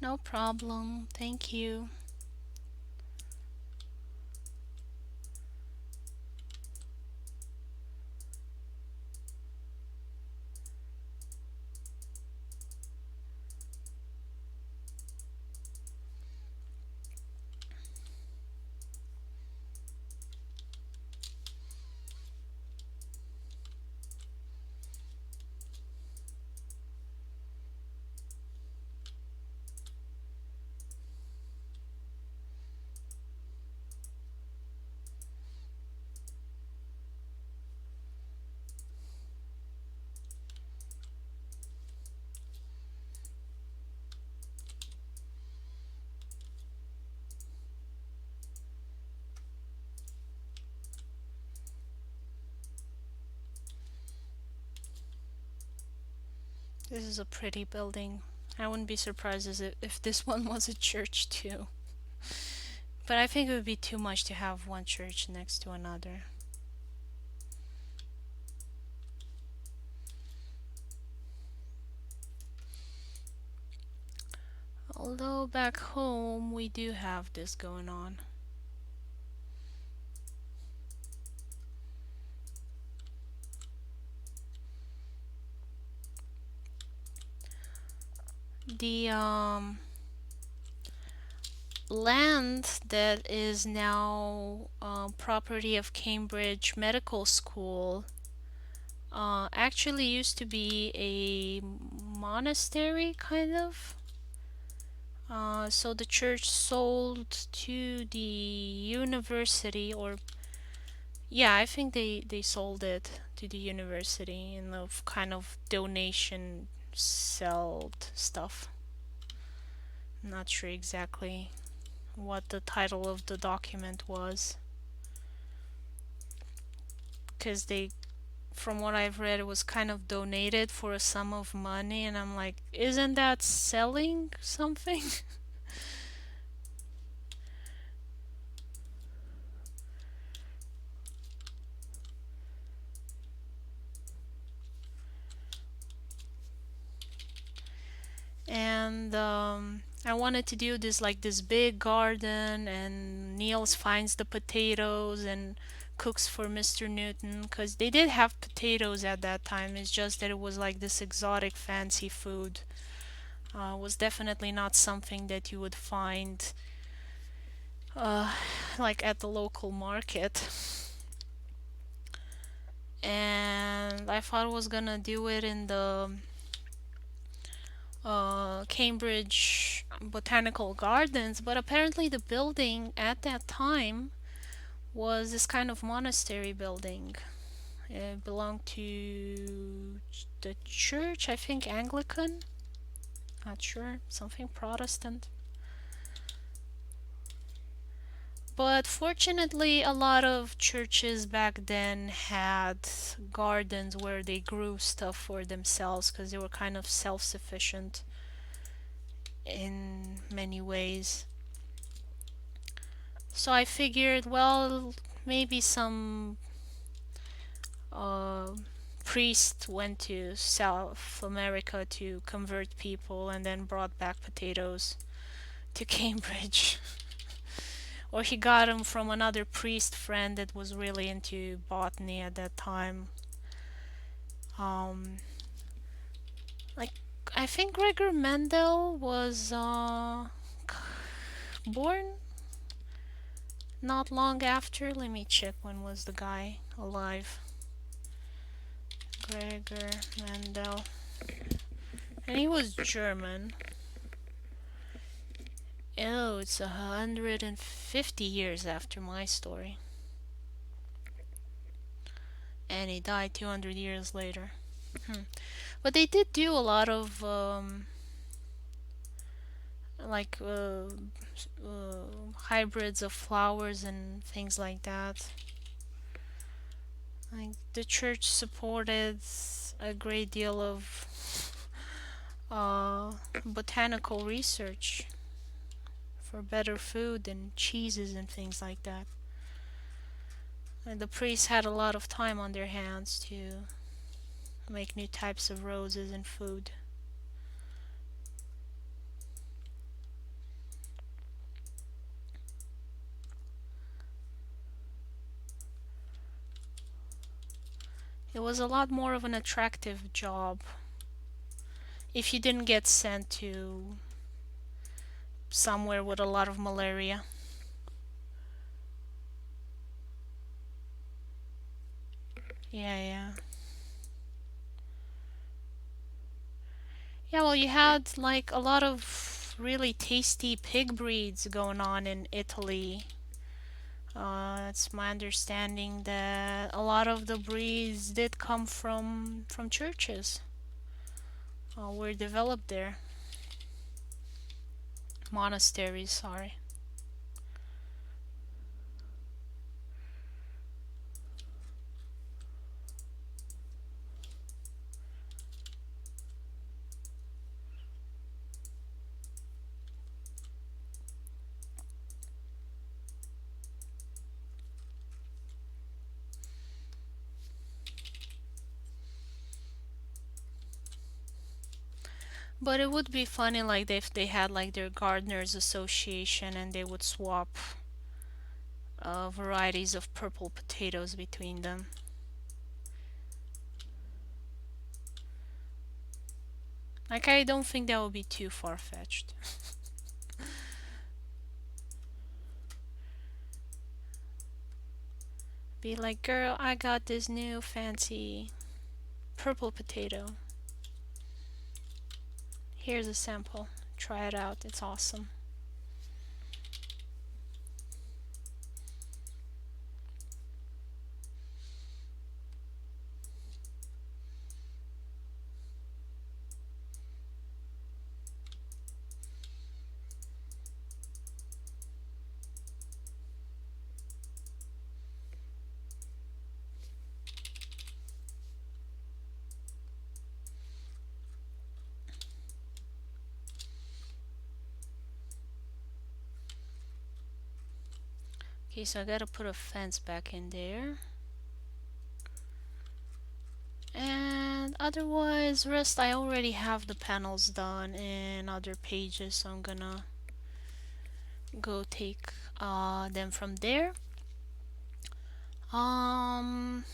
No problem. Thank you. This is a pretty building. I wouldn't be surprised if this one was a church too. But I think it would be too much to have one church next to another. Although back home we do have this going on. The land that is now property of Cambridge Medical School actually used to be a monastery, kind of. So the church sold to the university, or yeah, I think they sold it to the university in the kind of donation sold stuff. I'm not sure exactly what the title of the document was, because they, from what I've read, it was kind of donated for a sum of money, and I'm like, isn't that selling something? And I wanted to do this big garden, and Niels finds the potatoes and cooks for Mr. Newton, because they did have potatoes at that time. It's just that it was like this exotic fancy food. Was definitely not something that you would find uh, like at the local market. And I thought I was gonna do it in the Cambridge Botanical Gardens, but apparently the building at that time was this kind of monastery building. It belonged to the church, I think Anglican, not sure, something Protestant. But fortunately, a lot of churches back then had gardens where they grew stuff for themselves because they were kind of self sufficient in many ways. So I figured, well, maybe some uh, priest went to South America to convert people and then brought back potatoes to Cambridge. Or he got them from another priest friend that was really into botany at that time. Um, like I think Gregor Mendel was born not long after. Let me check when was the guy alive. Gregor Mendel. And he was German. Oh, it's 150 years after my story. And he died 200 years later. But they did do a lot of like hybrids of flowers and things like that. Like the church supported a great deal of botanical research for better food and cheeses and things like that. And the priests had a lot of time on their hands to make new types of roses and food. It was a lot more of an attractive job if you didn't get sent to somewhere with a lot of malaria. Yeah, yeah. Yeah, well, you had like a lot of really tasty pig breeds going on in Italy. It's my understanding that a lot of the breeds did come from churches. Were developed there. Monasteries, sorry. But it would be funny like if they had like their gardeners association and they would swap varieties of purple potatoes between them. Like I don't think that would be too far-fetched. Be like, girl, I got this new fancy purple potato. Here's a sample. Try it out. It's awesome. Okay, so I gotta put a fence back in there. And otherwise, rest I already have the panels done in other pages, so I'm gonna go take them from there. Um,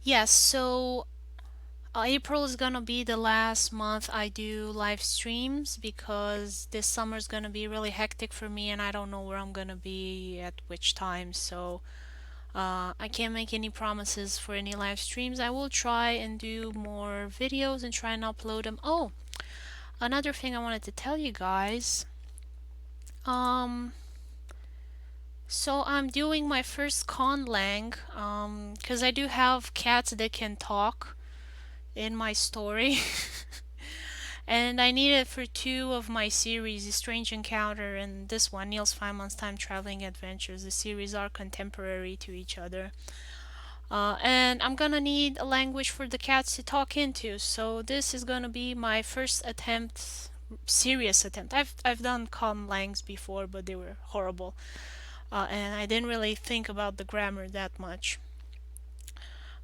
yes, so April is gonna be the last month I do live streams because this summer is gonna be really hectic for me and I don't know where I'm gonna be at which time, so I can't make any promises for any live streams. I will try and do more videos and try and upload them. Oh, another thing I wanted to tell you guys. Um, so I'm doing my first conlang, because I do have cats that can talk in my story. And I need it for two of my series, A Strange Encounter and this one, Niels Feynman's Time Traveling Adventures. The series are contemporary to each other. And I'm gonna need a language for the cats to talk into. So this is gonna be my first attempt, serious attempt. I've done com langs before, but they were horrible. and I didn't really think about the grammar that much.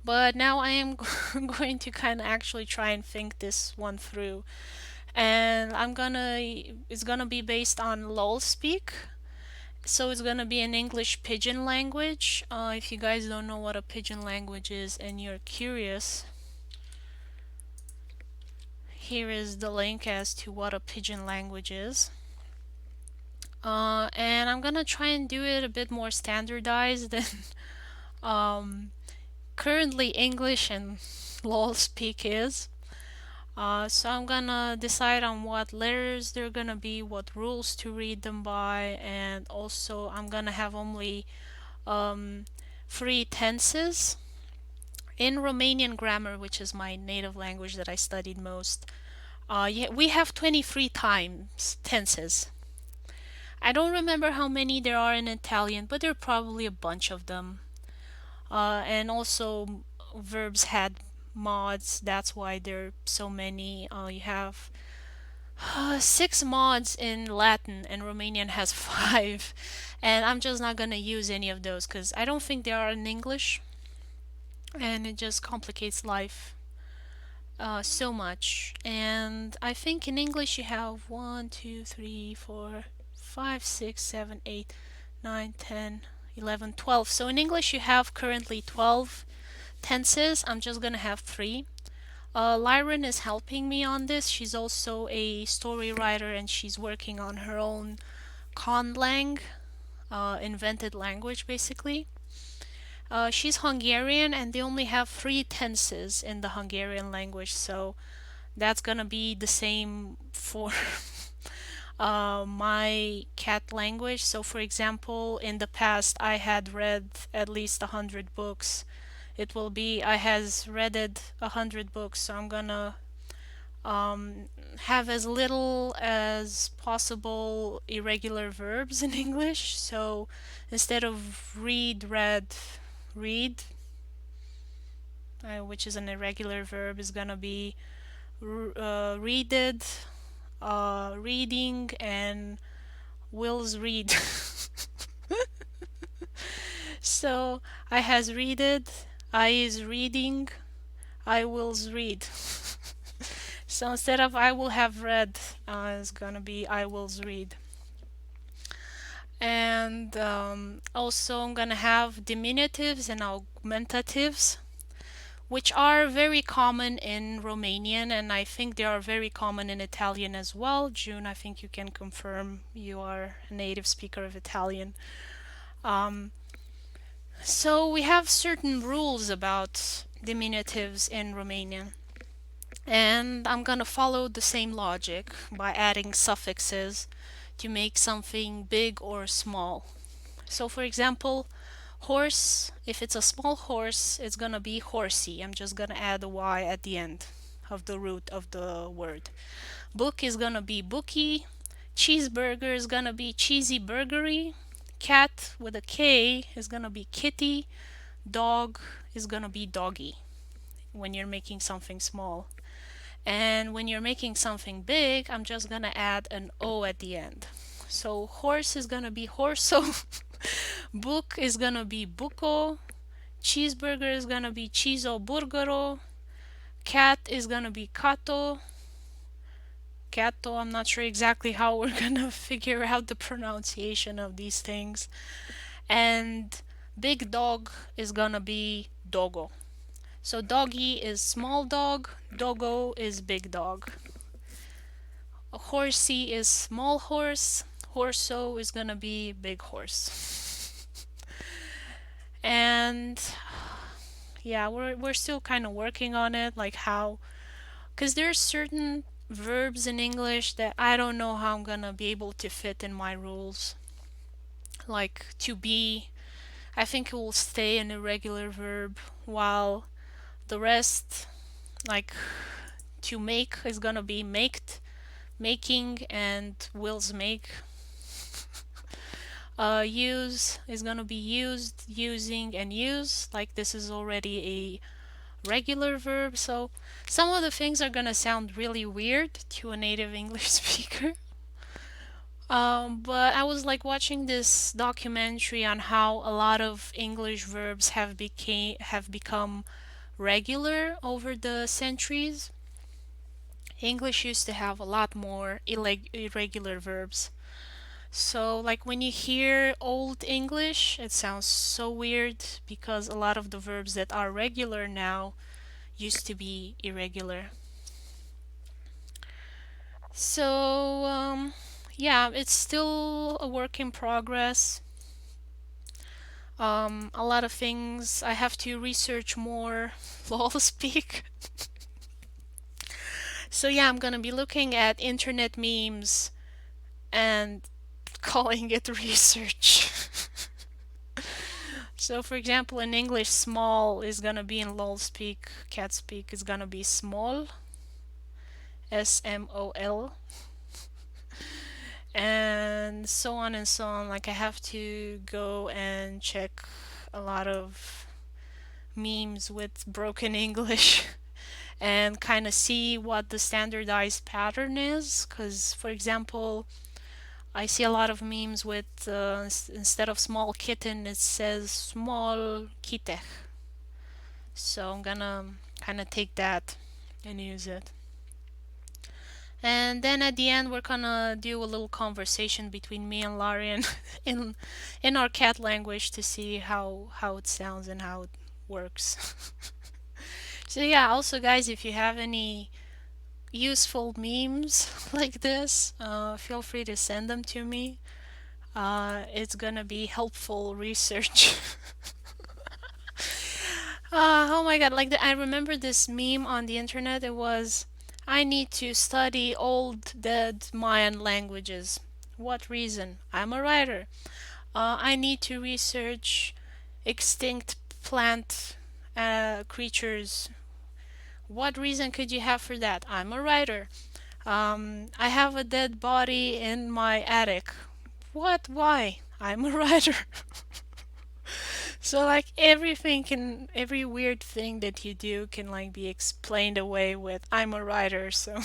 But now I am going to kind of actually try and think this one through. And it's gonna be based on LOL speak. So it's gonna be an English pidgin language. If you guys don't know what a pidgin language is and you're curious, here is the link as to what a pidgin language is. And I'm gonna try and do it a bit more standardized than um, currently English and LOL speak is. So I'm gonna decide on what letters they're gonna be, what rules to read them by, and also I'm gonna have only um, three tenses. In Romanian grammar, which is my native language that I studied most, yeah, we have 23 times tenses. I don't remember how many there are in Italian, but there are probably a bunch of them. And also, verbs had mods, that's why there are so many. You have six mods in Latin, and Romanian has five. And I'm just not gonna use any of those because I don't think they are in English, and it just complicates life so much. And I think in English you have 1, 2, 3, 4, 5, 6, 7, 8, 9, 10, 11, 12. So in English you have currently 12 tenses. I'm just gonna have three. Lyron is helping me on this. She's also a story writer and she's working on her own conlang, invented language basically. She's Hungarian and they only have three tenses in the Hungarian language, so that's gonna be the same for my cat language. So, for example, in the past I had read at least 100 books. It will be I has read it 100 books, so I'm gonna um, have as little as possible irregular verbs in English. So instead of read, read, read, which is an irregular verb, is gonna be readed, reading, and wills read. So I has readed, I is reading, I wills read. So instead of I will have read, it's gonna be I wills read. And also I'm gonna have diminutives and augmentatives, which are very common in Romanian, and I think they are very common in Italian as well. June, I think you can confirm you are a native speaker of Italian. Um, so we have certain rules about diminutives in Romanian. And I'm gonna follow the same logic by adding suffixes to make something big or small. So for example, horse, if it's a small horse, it's gonna be horsey. I'm just gonna add a Y at the end of the root of the word. Book is gonna be bookie. Cheeseburger is gonna be cheesy burgery. Cat with a K is gonna be kitty. Dog is gonna be doggy when you're making something small. And when you're making something big, I'm just gonna add an O at the end. So horse is gonna be horso. Book is gonna be buko. Cheeseburger is gonna be chizo burgero. Cat is gonna be kato. Kato, I'm not sure exactly how we're gonna figure out the pronunciation of these things. And big dog is gonna be dogo. So doggy is small dog, dogo is big dog. A horsey is small horse, horso is gonna be big horse. And yeah, we're still kind of working on it, like how, because there's certain verbs in English that I don't know how I'm gonna be able to fit in my rules. Like to be, I think it will stay an irregular verb, while the rest, like to make, is gonna be maked, making, and wills make. Use is gonna be used, using, and use. Like this is already a regular verb, so some of the things are gonna sound really weird to a native English speaker. But I was like watching this documentary on how a lot of English verbs have become regular over the centuries. English used to have a lot more irregular verbs. So, like when you hear Old English, it sounds so weird because a lot of the verbs that are regular now used to be irregular. So, yeah, it's still a work in progress. A lot of things I have to research more. Lol speak. So, yeah, I'm gonna be looking at internet memes and calling it research. So, for example, in English, small is gonna be in lol speak, cat speak is gonna be small, SMOL, and so on and so on. Like, I have to go and check a lot of memes with broken English and kind of see what the standardized pattern is. Because, for example, I see a lot of memes with instead of small kitten, it says small kite. So I'm gonna kind of take that and use it. And then at the end, we're gonna do a little conversation between me and Larian in our cat language to see how it sounds and how it works. So yeah, also guys, if you have any useful memes like this, feel free to send them to me. It's gonna be helpful research. Oh my god, like I remember this meme on the internet. It was, I need to study old dead Mayan languages. What reason? I'm a writer. I need to research extinct plant creatures. What reason could you have for that? I'm a writer. I have a dead body in my attic. What? Why? I'm a writer. So like every weird thing that you do can like be explained away with I'm a writer, so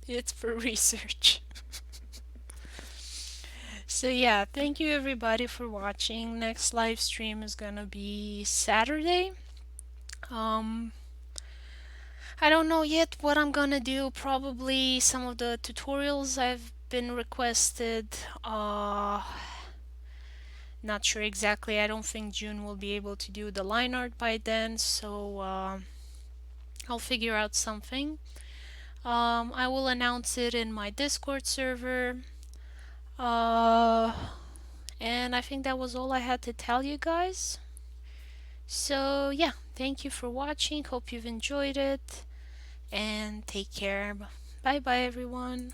it's for research. So yeah, thank you everybody for watching. Next live stream is gonna be Saturday. Um, I don't know yet what I'm gonna do. Probably some of the tutorials I've been requested. Not sure exactly. I don't think June will be able to do the line art by then, so I'll figure out something. I will announce it in my Discord server. Uh, and I think that was all I had to tell you guys. So, yeah, thank you for watching. Hope you've enjoyed it. And take care. Bye bye, everyone.